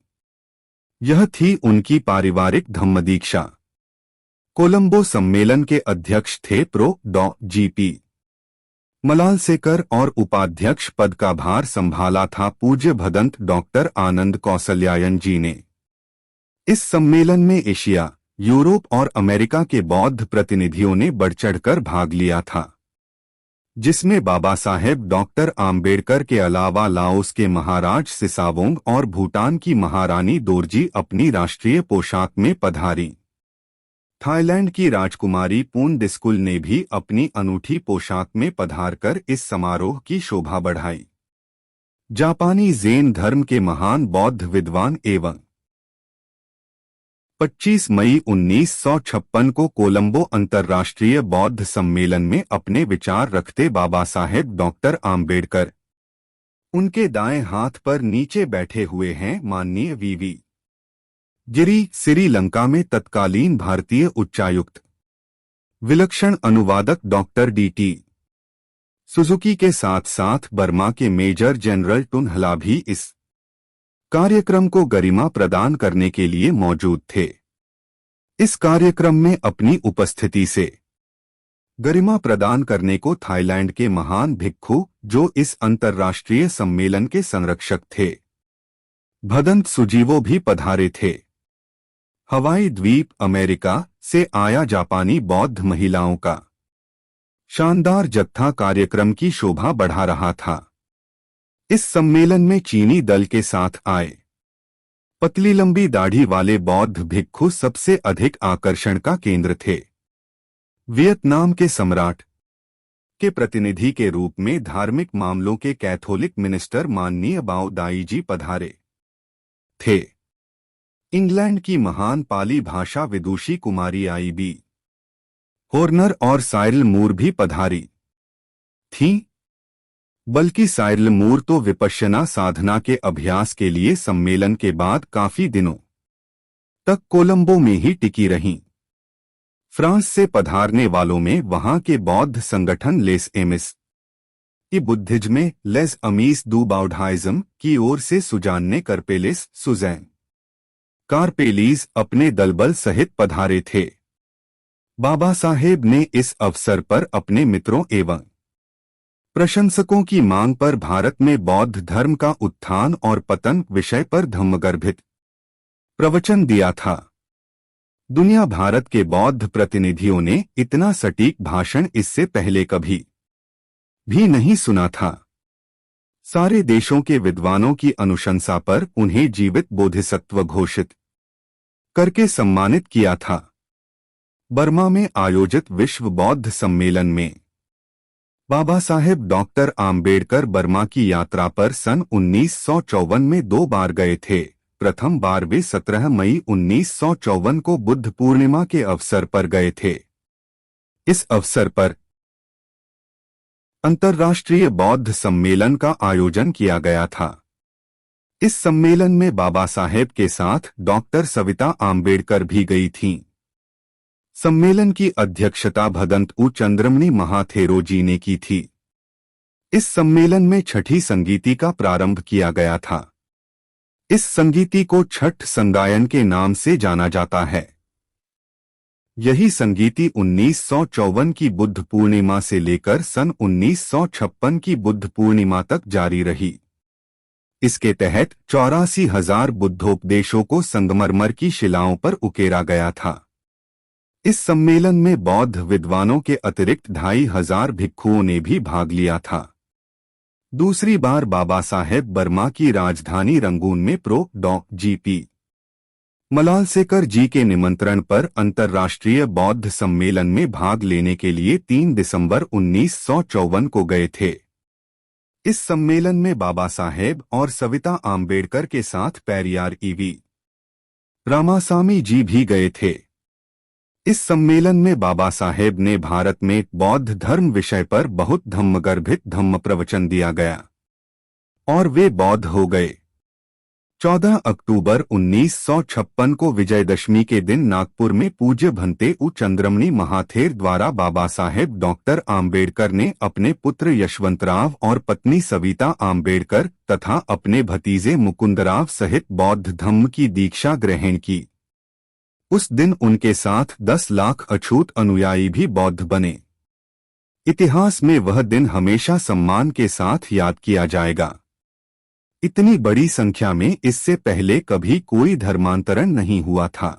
यह थी उनकी पारिवारिक धम्म दीक्षा। कोलंबो सम्मेलन के अध्यक्ष थे प्रो. डॉ. जी.पी. मलालसेकर और उपाध्यक्ष पद का भार संभाला था पूज्य भदंत डॉक्टर आनंद कौसल्यायन जी ने। इस सम्मेलन में एशिया, यूरोप और अमेरिका के बौद्ध प्रतिनिधियों ने बढ़-चढ़कर भाग लिया था, जिसमें बाबा साहेब डॉक्टर आम्बेडकर के अलावा लाओस के महाराज सिसावोंग और भूटान की महारानी दोरजी अपनी राष्ट्रीय पोशाक में पधारी। थाईलैंड की राजकुमारी पूर्णदिस्कुल ने भी अपनी अनूठी पोशाक में पधारकर इस समारोह की शोभा बढ़ाई। जापानी ज़ेन धर्म के महान बौद्ध विद्वान एवं 25 मई 1956 को कोलंबो अंतर्राष्ट्रीय बौद्ध सम्मेलन में अपने विचार रखते बाबा साहेब डॉक्टर आम्बेडकर। उनके दाएं हाथ पर नीचे बैठे हुए हैं माननीय वीवी गिरी, श्रीलंका में तत्कालीन भारतीय उच्चायुक्त। विलक्षण अनुवादक डॉक्टर डी.टी. सुजुकी के साथ साथ बर्मा के मेजर जनरल टुनहला भी इस कार्यक्रम को गरिमा प्रदान करने के लिए मौजूद थे। इस कार्यक्रम में अपनी उपस्थिति से गरिमा प्रदान करने को थाईलैंड के महान भिक्खु, जो इस अंतर्राष्ट्रीय सम्मेलन के संरक्षक थे, भदंत सुजीवो भी पधारे थे। हवाई द्वीप अमेरिका से आया जापानी बौद्ध महिलाओं का शानदार जत्था कार्यक्रम की शोभा बढ़ा रहा था। इस सम्मेलन में चीनी दल के साथ आए पतली लंबी दाढ़ी वाले बौद्ध भिक्खु सबसे अधिक आकर्षण का केंद्र थे। वियतनाम के सम्राट के प्रतिनिधि के रूप में धार्मिक मामलों के कैथोलिक मिनिस्टर माननीय बाओ दाई जी पधारे थे। इंग्लैंड की महान पाली भाषा विदुषी कुमारी आई.बी. हॉर्नर और साइरल मूर भी पधारी थीं। बल्कि साइरल मूर तो विपश्यना साधना के अभ्यास के लिए सम्मेलन के बाद काफी दिनों तक कोलंबो में ही टिकी रहीं। फ्रांस से पधारने वालों में वहां के बौद्ध संगठन लेस एमिस ई बुद्धिज्म लेस अमीस दू बाउडाइज्म की ओर से सुजान्ने करपेलिस सुजैन कारपेलीज अपने दलबल सहित पधारे थे। बाबा साहेब ने इस अवसर पर अपने मित्रों एवं प्रशंसकों की मांग पर भारत में बौद्ध धर्म का उत्थान और पतन विषय पर धम्मगर्भित प्रवचन दिया था। दुनिया भारत के बौद्ध प्रतिनिधियों ने इतना सटीक भाषण इससे पहले कभी भी नहीं सुना था। सारे देशों के विद्वानों की अनुशंसा पर उन्हें जीवित बोधिसत्व घोषित करके सम्मानित किया था। बर्मा में आयोजित विश्व बौद्ध सम्मेलन में बाबा साहेब डॉक्टर आम्बेडकर बर्मा की यात्रा पर सन 1954 में 2 बार गए थे। प्रथम बार वे 17 मई 1954 को बुद्ध पूर्णिमा के अवसर पर गए थे। इस अवसर पर अंतर्राष्ट्रीय बौद्ध सम्मेलन का आयोजन किया गया था। इस सम्मेलन में बाबा साहेब के साथ डॉक्टर सविता आम्बेडकर भी गई थीं। सम्मेलन की अध्यक्षता भगंत उ चंद्रमणि महाथेरो जी ने की थी। इस सम्मेलन में छठी संगीति का प्रारंभ किया गया था। इस संगीति को छठ संगायन के नाम से जाना जाता है। यही संगीति 1954 की बुद्ध पूर्णिमा से लेकर सन 1956 की बुद्ध पूर्णिमा तक जारी रही। इसके तहत 84,000 बुद्धोपदेशों को संगमरमर की शिलाओं पर उकेरा गया था। इस सम्मेलन में बौद्ध विद्वानों के अतिरिक्त 2,500 भिक्षुओं ने भी भाग लिया था। दूसरी बार बाबा साहेब बर्मा की राजधानी रंगून में डॉ. जी.पी. मलालसेकर जी के निमंत्रण पर अंतर्राष्ट्रीय बौद्ध सम्मेलन में भाग लेने के लिए 3 दिसंबर 1954 को गए थे। इस सम्मेलन में बाबा साहेब और सविता आम्बेडकर के साथ पेरियार ई.वी. रामासामी जी भी गए थे। इस सम्मेलन में बाबा साहेब ने भारत में बौद्ध धर्म विषय पर बहुत धम्मगर्भित धम्म प्रवचन दिया गया और वे बौद्ध हो गए। 14 अक्टूबर 1956 को विजयदशमी के दिन नागपुर में पूज्य भंते उ चंद्रमणि महाथेर द्वारा बाबा साहेब डॉक्टर आम्बेडकर ने अपने पुत्र यशवंतराव और पत्नी सविता आम्बेडकर तथा अपने भतीजे मुकुंदराव सहित बौद्ध धम्म की दीक्षा ग्रहण की। उस दिन उनके साथ 10 लाख अछूत अनुयायी भी बौद्ध बने। इतिहास में वह दिन हमेशा सम्मान के साथ याद किया जाएगा। इतनी बड़ी संख्या में इससे पहले कभी कोई धर्मांतरण नहीं हुआ था।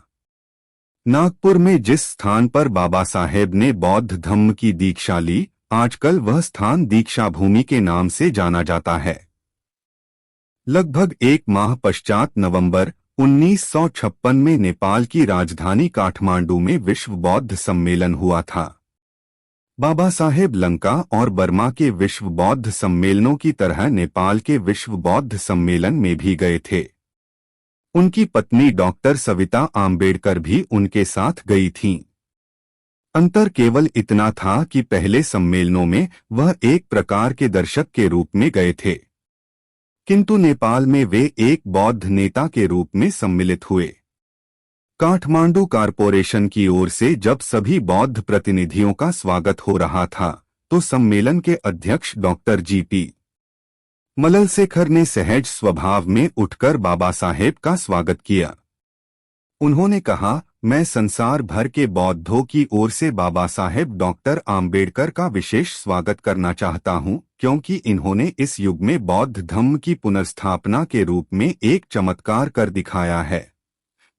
नागपुर में जिस स्थान पर बाबा साहेब ने बौद्ध धम्म की दीक्षा ली, आजकल वह स्थान दीक्षा भूमि के नाम से जाना जाता है। लगभग 1 माह पश्चात नवंबर 1956 में नेपाल की राजधानी काठमांडू में विश्व बौद्ध सम्मेलन हुआ था। बाबा साहेब लंका और बर्मा के विश्व बौद्ध सम्मेलनों की तरह नेपाल के विश्व बौद्ध सम्मेलन में भी गए थे। उनकी पत्नी डॉक्टर सविता आम्बेडकर भी उनके साथ गई थीं। अंतर केवल इतना था कि पहले सम्मेलनों में वह एक प्रकार के दर्शक के रूप में गए थे, किंतु नेपाल में वे एक बौद्ध नेता के रूप में सम्मिलित हुए। काठमांडू कारपोरेशन की ओर से जब सभी बौद्ध प्रतिनिधियों का स्वागत हो रहा था, तो सम्मेलन के अध्यक्ष डॉक्टर जी.पी. मलालसेकर ने सहज स्वभाव में उठकर बाबा साहेब का स्वागत किया। उन्होंने कहा, मैं संसार भर के बौद्धों की ओर से बाबा साहेब डॉक्टर आम्बेडकर का विशेष स्वागत करना चाहता हूं, क्योंकि इन्होंने इस युग में बौद्ध धम्म की पुनर्स्थापना के रूप में एक चमत्कार कर दिखाया है।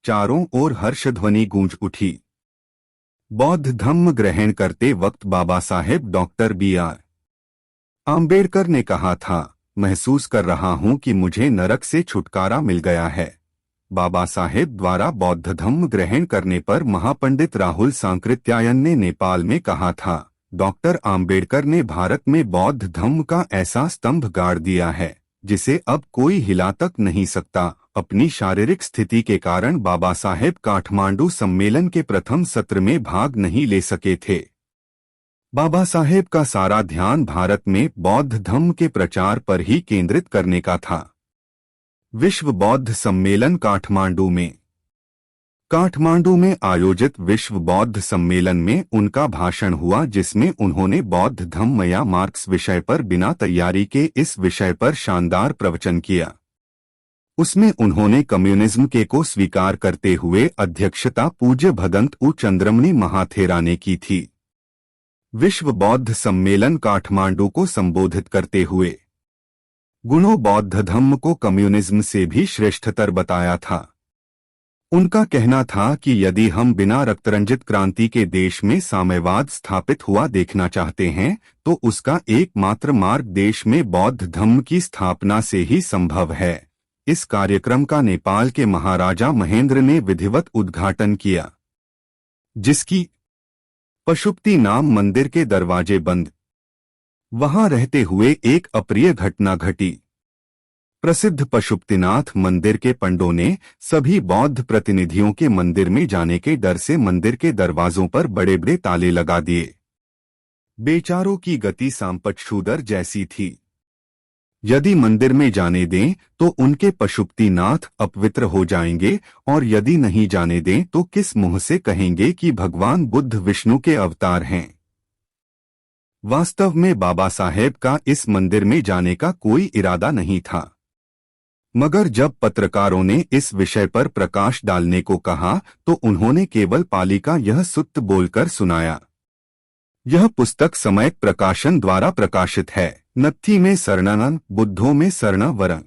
चारों ओर हर्षध्वनि गूंज उठी। बौद्ध धम्म ग्रहण करते वक्त बाबा साहेब डॉक्टर बी.आर. आम्बेडकर ने कहा था, महसूस कर रहा हूं कि मुझे नरक से छुटकारा मिल गया है। बाबा साहेब द्वारा बौद्ध धर्म ग्रहण करने पर महापंडित राहुल सांकृत्यायन ने नेपाल में कहा था, डॉक्टर आम्बेडकर ने भारत में बौद्ध धर्म का ऐसा स्तंभ गाड़ दिया है जिसे अब कोई हिला तक नहीं सकता। अपनी शारीरिक स्थिति के कारण बाबा साहेब काठमांडू सम्मेलन के प्रथम सत्र में भाग नहीं ले सके थे। बाबा साहेब का सारा ध्यान भारत में बौद्ध धर्म के प्रचार पर ही केंद्रित करने का था। विश्व बौद्ध सम्मेलन काठमांडू में आयोजित विश्व बौद्ध सम्मेलन में उनका भाषण हुआ, जिसमें उन्होंने बौद्ध धर्म या मार्क्स विषय पर बिना तैयारी के इस विषय पर शानदार प्रवचन किया। उसमें उन्होंने कम्युनिज्म के को स्वीकार करते हुए अध्यक्षता पूज्य भदंत उ चंद्रमणि महाथेरा ने की थी। विश्व बौद्ध सम्मेलन काठमांडू को संबोधित करते हुए गुणों बौद्ध धर्म को कम्युनिज्म से भी श्रेष्ठतर बताया था। उनका कहना था कि यदि हम बिना रक्तरंजित क्रांति के देश में साम्यवाद स्थापित हुआ देखना चाहते हैं तो उसका एकमात्र मार्ग देश में बौद्ध धर्म की स्थापना से ही संभव है। इस कार्यक्रम का नेपाल के महाराजा महेंद्र ने विधिवत उद्घाटन किया, जिसकी पशुपति नाम मंदिर के दरवाजे बंद। वहां रहते हुए एक अप्रिय घटना घटी। प्रसिद्ध पशुपतिनाथ मंदिर के पंडों ने सभी बौद्ध प्रतिनिधियों के मंदिर में जाने के डर से मंदिर के दरवाजों पर बड़े बड़े ताले लगा दिए। बेचारों की गति सांपशूदर जैसी थी। यदि मंदिर में जाने दें तो उनके पशुपतिनाथ अपवित्र हो जाएंगे, और यदि नहीं जाने दें तो किस मुंह से कहेंगे कि भगवान बुद्ध विष्णु के अवतार हैं। वास्तव में बाबा साहेब का इस मंदिर में जाने का कोई इरादा नहीं था, मगर जब पत्रकारों ने इस विषय पर प्रकाश डालने को कहा तो उन्होंने केवल पाली का यह सूक्त बोलकर सुनाया। यह पुस्तक समयक प्रकाशन द्वारा प्रकाशित है। नत्थी में शरणं बुद्धों में शरण वरं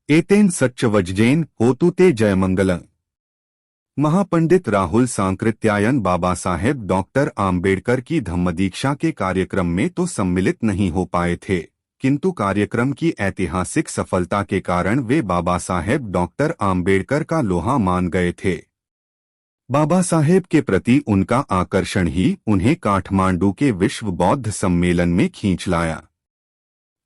एतेन सच्च वज्जेन होतु ते जयमंगलं। महापंडित राहुल सांकृत्यायन बाबा साहेब डॉक्टर आम्बेडकर की धम्मदीक्षा के कार्यक्रम में तो सम्मिलित नहीं हो पाए थे, किंतु कार्यक्रम की ऐतिहासिक सफलता के कारण वे बाबा साहेब डॉक्टर आम्बेडकर का लोहा मान गए थे। बाबा साहेब के प्रति उनका आकर्षण ही उन्हें काठमांडू के विश्व बौद्ध सम्मेलन में खींच लाया।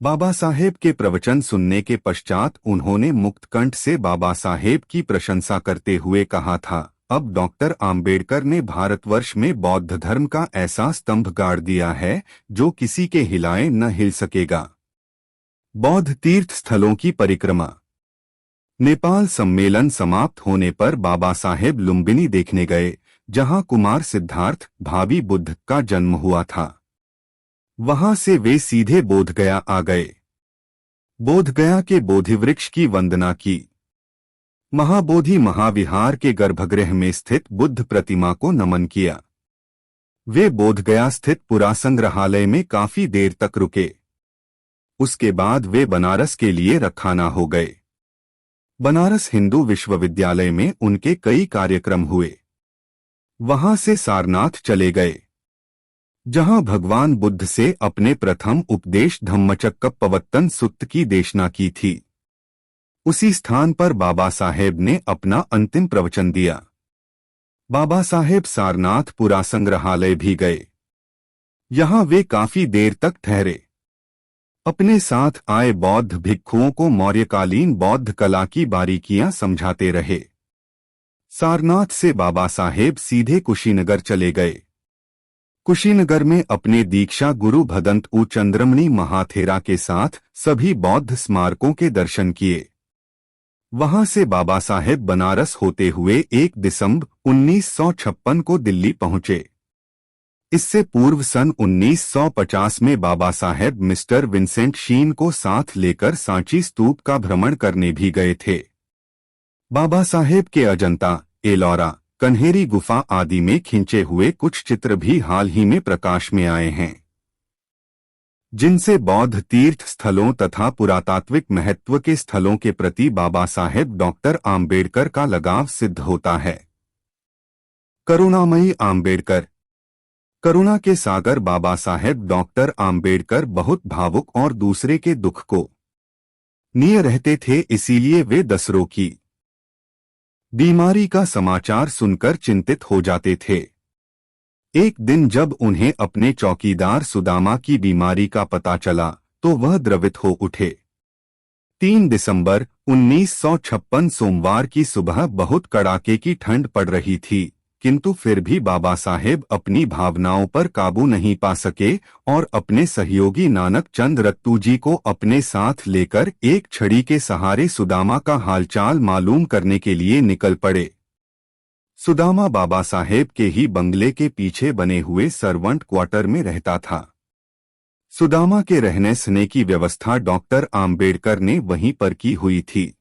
बाबा साहेब के प्रवचन सुनने के पश्चात उन्होंने मुक्तकंठ से बाबा साहेब की प्रशंसा करते हुए कहा था, अब डॉक्टर आम्बेडकर ने भारतवर्ष में बौद्ध धर्म का ऐसा स्तंभ गाड़ दिया है जो किसी के हिलाए न हिल सकेगा। बौद्ध तीर्थ स्थलों की परिक्रमा। नेपाल सम्मेलन समाप्त होने पर बाबा साहेब लुम्बिनी देखने गए, जहां कुमार सिद्धार्थ भावी बुद्ध का जन्म हुआ था। वहां से वे सीधे बोधगया आ गए। बोधगया के बोधिवृक्ष की वंदना की। महाबोधि महाविहार के गर्भगृह में स्थित बुद्ध प्रतिमा को नमन किया। वे बोधगया स्थित पुरासंग्रहालय में काफी देर तक रुके। उसके बाद वे बनारस के लिए रवाना हो गए। बनारस हिंदू विश्वविद्यालय में उनके कई कार्यक्रम हुए। वहां से सारनाथ चले गए, जहां भगवान बुद्ध से अपने प्रथम उपदेश धम्मचक्कपवत्तन सुत्त की देशना की थी। उसी स्थान पर बाबा साहेब ने अपना अंतिम प्रवचन दिया। बाबा साहेब सारनाथ पुरासंग्रहालय भी गए। यहां वे काफी देर तक ठहरे। अपने साथ आए बौद्ध भिक्षुओं को मौर्यकालीन बौद्ध कला की बारीकियां समझाते रहे। सारनाथ से बाबा साहेब सीधे कुशीनगर चले गए। कुशीनगर में अपने दीक्षा गुरु भदंत उ चंद्रमणि महाथेरा के साथ सभी बौद्ध स्मारकों के दर्शन किए। वहां से बाबा साहेब बनारस होते हुए 1 दिसंबर 1956 को दिल्ली पहुंचे। इससे पूर्व सन 1950 में बाबा साहेब मिस्टर विंसेंट शीन को साथ लेकर सांची स्तूप का भ्रमण करने भी गए थे। बाबा साहेब के अजंता, एलोरा, कन्हेरी गुफा आदि में खींचे हुए कुछ चित्र भी हाल ही में प्रकाश में आए हैं, जिनसे बौद्ध तीर्थ स्थलों तथा पुरातात्विक महत्व के स्थलों के प्रति बाबा साहेब डॉक्टर आम्बेडकर का लगाव सिद्ध होता है। करुणामयी आम्बेडकर। करुणा के सागर बाबा साहेब डॉक्टर आम्बेडकर बहुत भावुक और दूसरे के दुख को निये रहते थे, इसीलिए वे दूसरों की बीमारी का समाचार सुनकर चिंतित हो जाते थे। एक दिन जब उन्हें अपने चौकीदार सुदामा की बीमारी का पता चला तो वह द्रवित हो उठे। 3 दिसंबर 1956 सोमवार की सुबह बहुत कड़ाके की ठंड पड़ रही थी, किंतु फिर भी बाबा साहेब अपनी भावनाओं पर काबू नहीं पा सके और अपने सहयोगी नानक चंद रत्तू जी को अपने साथ लेकर एक छड़ी के सहारे सुदामा का हालचाल मालूम करने के लिए निकल पड़े। सुदामा बाबा साहेब के ही बंगले के पीछे बने हुए सर्वेंट क्वार्टर में रहता था। सुदामा के रहने सहने की व्यवस्था डॉक्टर आम्बेडकर ने वहीं पर की हुई थी।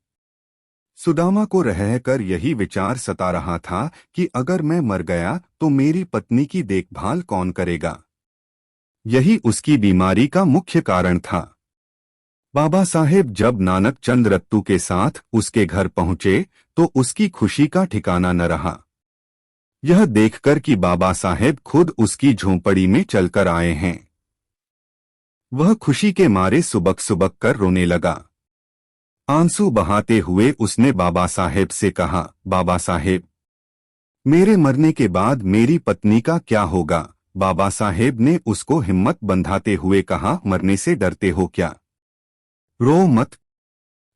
सुदामा को रहकर यही विचार सता रहा था कि अगर मैं मर गया तो मेरी पत्नी की देखभाल कौन करेगा। यही उसकी बीमारी का मुख्य कारण था। बाबा साहेब जब नानक चंद रत्तू के साथ उसके घर पहुंचे तो उसकी खुशी का ठिकाना न रहा। यह देखकर कि बाबा साहेब खुद उसकी झोंपड़ी में चलकर आए हैं, वह खुशी के मारे सुबक सुबक कर रोने लगा। आंसू बहाते हुए उसने बाबा साहेब से कहा, बाबा साहेब, मेरे मरने के बाद मेरी पत्नी का क्या होगा। बाबा साहेब ने उसको हिम्मत बंधाते हुए कहा, मरने से डरते हो क्या? रो मत,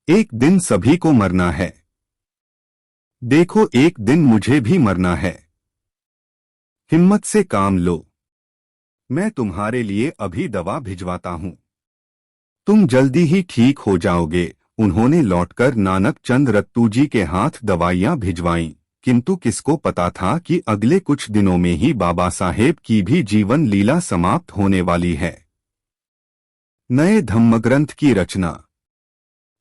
एक दिन सभी को मरना है। देखो एक दिन मुझे भी मरना है। हिम्मत से काम लो, मैं तुम्हारे लिए अभी दवा भिजवाता हूं, तुम जल्दी ही ठीक हो जाओगे। उन्होंने लौटकर नानक चंद रत्तू जी के हाथ दवाइयां भिजवाईं, किंतु किसको पता था कि अगले कुछ दिनों में ही बाबा साहेब की भी जीवन लीला समाप्त होने वाली है। नए धम्मग्रंथ की रचना।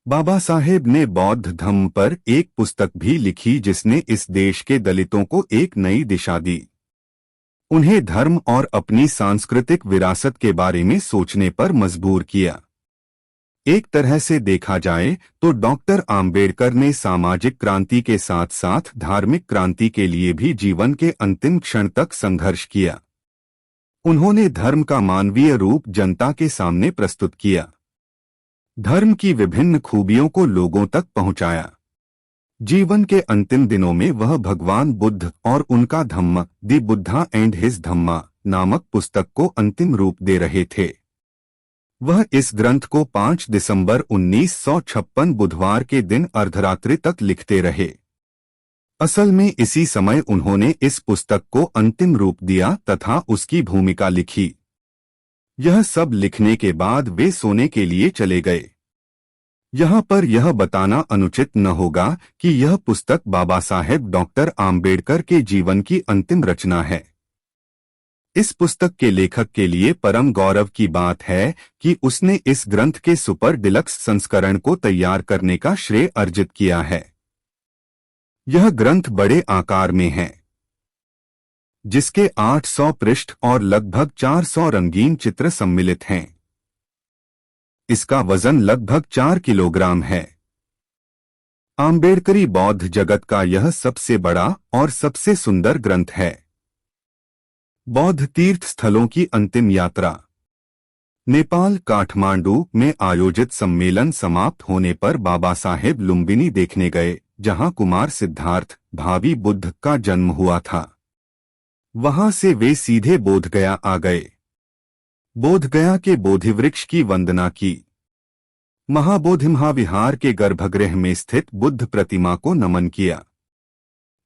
बाबा साहेब ने बौद्ध धम्म पर एक पुस्तक भी लिखी जिसने इस देश के दलितों को एक नई दिशा दी, उन्हें धर्म और अपनी सांस्कृतिक विरासत के बारे में सोचने पर मजबूर किया। एक तरह से देखा जाए तो डॉक्टर आम्बेडकर ने सामाजिक क्रांति के साथ साथ धार्मिक क्रांति के लिए भी जीवन के अंतिम क्षण तक संघर्ष किया। उन्होंने धर्म का मानवीय रूप जनता के सामने प्रस्तुत किया, धर्म की विभिन्न खूबियों को लोगों तक पहुंचाया। जीवन के अंतिम दिनों में वह भगवान बुद्ध और उनका धम्म, द बुद्धा एंड हिज धम्मा नामक पुस्तक को अंतिम रूप दे रहे थे। वह इस ग्रंथ को 5 दिसंबर 1956 बुधवार के दिन अर्धरात्रि तक लिखते रहे। असल में इसी समय उन्होंने इस पुस्तक को अंतिम रूप दिया तथा उसकी भूमिका लिखी। यह सब लिखने के बाद वे सोने के लिए चले गए। यहाँ पर यह बताना अनुचित न होगा कि यह पुस्तक बाबा साहेब डॉक्टर आम्बेडकर के जीवन की अंतिम रचना है। इस पुस्तक के लेखक के लिए परम गौरव की बात है कि उसने इस ग्रंथ के सुपर डिलक्स संस्करण को तैयार करने का श्रेय अर्जित किया है। यह ग्रंथ बड़े आकार में है, जिसके 800 पृष्ठ और लगभग 400 रंगीन चित्र सम्मिलित हैं। इसका वजन लगभग 4 किलोग्राम है। आम्बेडकरी बौद्ध जगत का यह सबसे बड़ा और सबसे सुंदर ग्रंथ है। बौद्ध तीर्थ स्थलों की अंतिम यात्रा। नेपाल काठमांडू में आयोजित सम्मेलन समाप्त होने पर बाबा साहेब लुम्बिनी देखने गए, जहां कुमार सिद्धार्थ भावी बुद्ध का जन्म हुआ था। वहां से वे सीधे बोधगया आ गए। बोधगया के बोधिवृक्ष की वंदना की। महाबोधि महाविहार के गर्भगृह में स्थित बुद्ध प्रतिमा को नमन किया।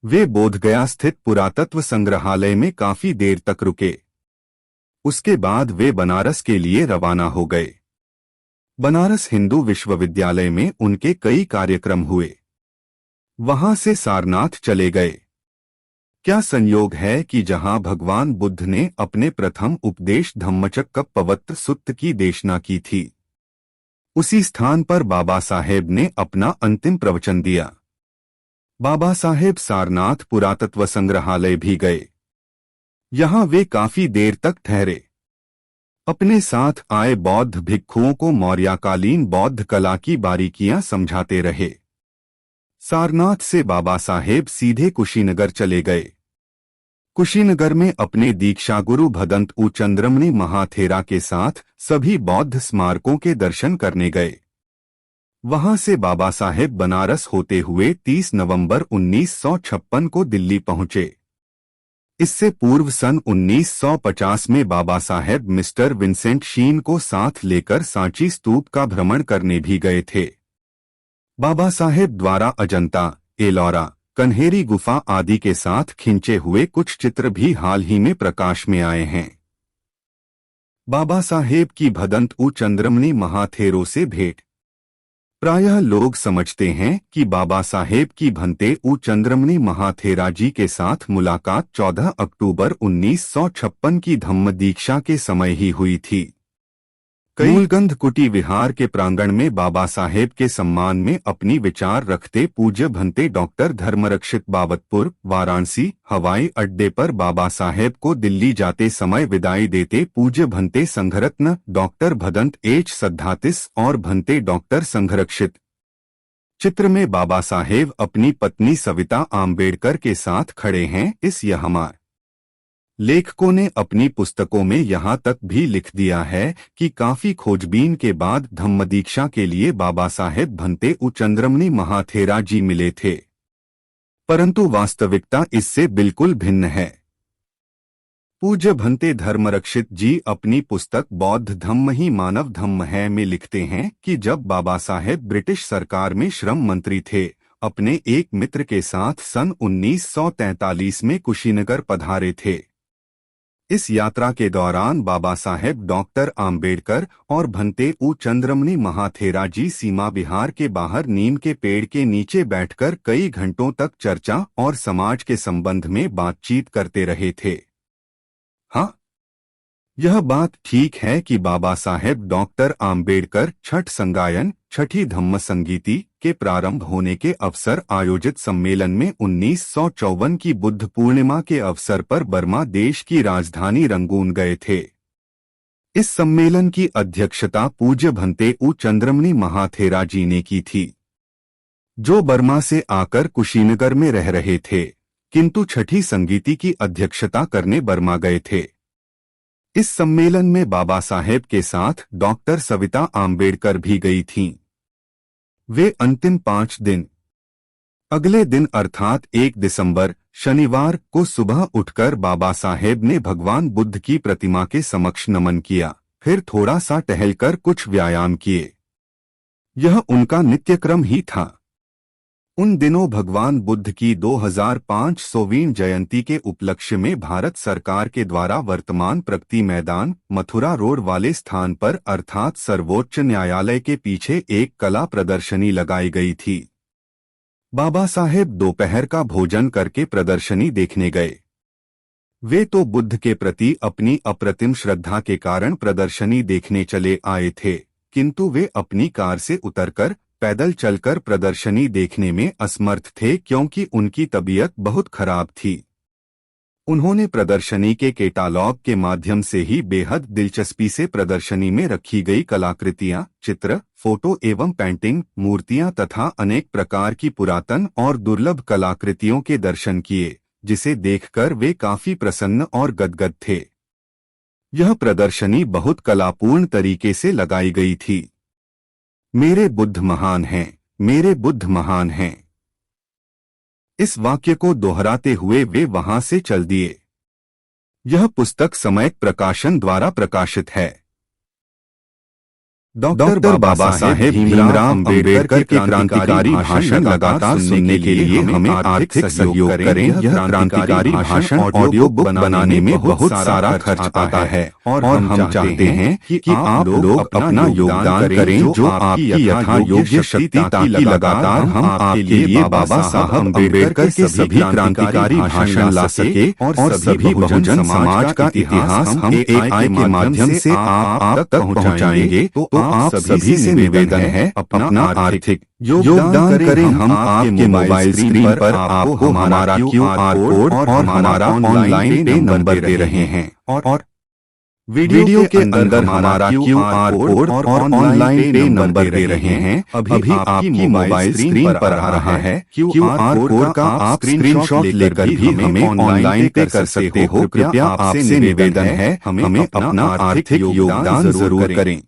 वे बोधगया स्थित पुरातत्व संग्रहालय में काफी देर तक रुके। उसके बाद वे बनारस के लिए रवाना हो गए। बनारस हिंदू विश्वविद्यालय में उनके कई कार्यक्रम हुए। वहां से सारनाथ चले गए। क्या संयोग है कि जहां भगवान बुद्ध ने अपने प्रथम उपदेश धम्मचक्र पवित्र सुत्त की देशना की थी, उसी स्थान पर बाबा साहेब ने अपना अंतिम प्रवचन दिया। बाबा साहेब सारनाथ पुरातत्व संग्रहालय भी गए। यहां वे काफी देर तक ठहरे। अपने साथ आए बौद्ध भिक्षुओं को मौर्यकालीन बौद्ध कला की बारीकियां समझाते रहे। सारनाथ से बाबा साहेब सीधे कुशीनगर चले गए। कुशीनगर में अपने दीक्षागुरु भदंत चंद्रमणि महाथेरा के साथ सभी बौद्ध स्मारकों के दर्शन करने गए। वहां से बाबा साहेब बनारस होते हुए 30 नवंबर 1956 को दिल्ली पहुंचे। इससे पूर्व सन 1950 में बाबा साहेब मिस्टर विंसेंट शीन को साथ लेकर सांची स्तूप का भ्रमण करने भी गए थे। बाबा साहेब द्वारा अजंता, एलोरा, कन्हेरी गुफा आदि के साथ खींचे हुए कुछ चित्र भी हाल ही में प्रकाश में आए हैं। बाबा साहेब की भदंत उ चंद्रमणि महाथेरो से भेंट। प्रायः लोग समझते हैं कि बाबा साहेब की भंते उ चंद्रमणि महाथेरा जी के साथ मुलाकात 14 अक्टूबर 1956 की धम्म दीक्षा के समय ही हुई थी। मूलगंध कुटी विहार के प्रांगण में बाबा साहेब के सम्मान में अपनी विचार रखते पूज्य भंते डॉक्टर धर्मरक्षित बाबतपुर, वाराणसी हवाई अड्डे पर बाबा साहेब को दिल्ली जाते समय विदाई देते पूज्य भंते संघरत्न डॉक्टर भदंत एच सद्धातिस और भंते डॉक्टर संघरक्षित। चित्र में बाबा साहेब अपनी पत्नी सविता आम्बेडकर के साथ खड़े हैं। इस यहमार लेखकों ने अपनी पुस्तकों में यहाँ तक भी लिख दिया है कि काफी खोजबीन के बाद धम्मदीक्षा के लिए बाबा साहेब भंते उ चंद्रमणि महाथेरा जी मिले थे, परंतु वास्तविकता इससे बिल्कुल भिन्न है। पूज्य भंते धर्मरक्षित जी अपनी पुस्तक बौद्ध धम्म ही मानव धम्म है में लिखते हैं कि जब बाबा साहेब ब्रिटिश सरकार में श्रम मंत्री थे, अपने एक मित्र के साथ सन 1943 में कुशीनगर पधारे थे। इस यात्रा के दौरान बाबा साहेब डॉक्टर आम्बेडकर और भंते उ चंद्रमणि महाथेरा जी सीमा विहार के बाहर नीम के पेड़ के नीचे बैठकर कई घंटों तक चर्चा और समाज के संबंध में बातचीत करते रहे थे। हाँ, यह बात ठीक है कि बाबा साहेब डॉक्टर आम्बेडकर छठ संगायन छठी धम्म संगीति के प्रारंभ होने के अवसर आयोजित सम्मेलन में 1954 की बुद्ध पूर्णिमा के अवसर पर बर्मा देश की राजधानी रंगून गए थे। इस सम्मेलन की अध्यक्षता पूज्य भंते उ चंद्रमणि महाथेरा जी ने की थी, जो बर्मा से आकर कुशीनगर में रह रहे थे, किंतु छठी संगीति की अध्यक्षता करने बर्मा गए थे। इस सम्मेलन में बाबा साहेब के साथ डॉक्टर सविता आम्बेडकर भी गई थीं। वे अंतिम 5 दिन, अगले दिन अर्थात 1 दिसंबर शनिवार को सुबह उठकर बाबा साहेब ने भगवान बुद्ध की प्रतिमा के समक्ष नमन किया, फिर थोड़ा सा टहलकर कुछ व्यायाम किए। यह उनका नित्यक्रम ही था। उन दिनों भगवान बुद्ध की 2500वीं जयंती के उपलक्ष्य में भारत सरकार के द्वारा वर्तमान प्रगति मैदान मथुरा रोड वाले स्थान पर अर्थात सर्वोच्च न्यायालय के पीछे एक कला प्रदर्शनी लगाई गई थी। बाबा साहेब दोपहर का भोजन करके प्रदर्शनी देखने गए। वे तो बुद्ध के प्रति अपनी अप्रतिम श्रद्धा के कारण प्रदर्शनी देखने चले आए थे, किंतु वे अपनी कार से उतरकर पैदल चलकर प्रदर्शनी देखने में असमर्थ थे क्योंकि उनकी तबीयत बहुत खराब थी। उन्होंने प्रदर्शनी के कैटालॉग के माध्यम से ही बेहद दिलचस्पी से प्रदर्शनी में रखी गई कलाकृतियां, चित्र, फोटो एवं पेंटिंग, मूर्तियां तथा अनेक प्रकार की पुरातन और दुर्लभ कलाकृतियों के दर्शन किए, जिसे देखकर वे काफी प्रसन्न और गदगद थे। यह प्रदर्शनी बहुत कलापूर्ण तरीके से लगाई गई थी। मेरे बुद्ध महान हैं, मेरे बुद्ध महान हैं। इस वाक्य को दोहराते हुए वे वहां से चल दिए। यह पुस्तक समयक प्रकाशन द्वारा प्रकाशित है। डॉक्टर बाबा साहेब भीमराव अम्बेडकर के क्रांतिकारी भाषण लगातार सुनने के लिए हमें आर्थिक सहयोग करें। यह क्रांतिकारी भाषण ऑडियो बुक बनाने में बहुत सारा खर्च आता है और हम चाहते हैं कि आप लोग अपना योगदान करें, जो आपकी यथा योग्य शक्ति, ताकि लगातार हम आपके लिए बाबा साहब अम्बेडकर के सभी क्रांतिकारी भाषण ला सके और सभी बहुजन समाज का इतिहास हम AI के माध्यम से आप तक पहुँचाएंगे। तो आप सभी से निवेदन है अपना आर्थिक योगदान करें। हम आपके मोबाइल स्क्रीन पर आपको हमारा QR कोड और हमारा ऑनलाइन पे नंबर दे रहे हैं और वीडियो के अंदर हमारा QR कोड और ऑनलाइन पे नंबर दे रहे हैं। अभी आपकी मोबाइल स्क्रीन पर आ रहा है। QR कोड का आप स्क्रीनशॉट लेकर भी हमें ऑनलाइन पे कर सकते हो। कृपया आपसे निवेदन है हमें अपना आर्थिक योगदान जरूर करें।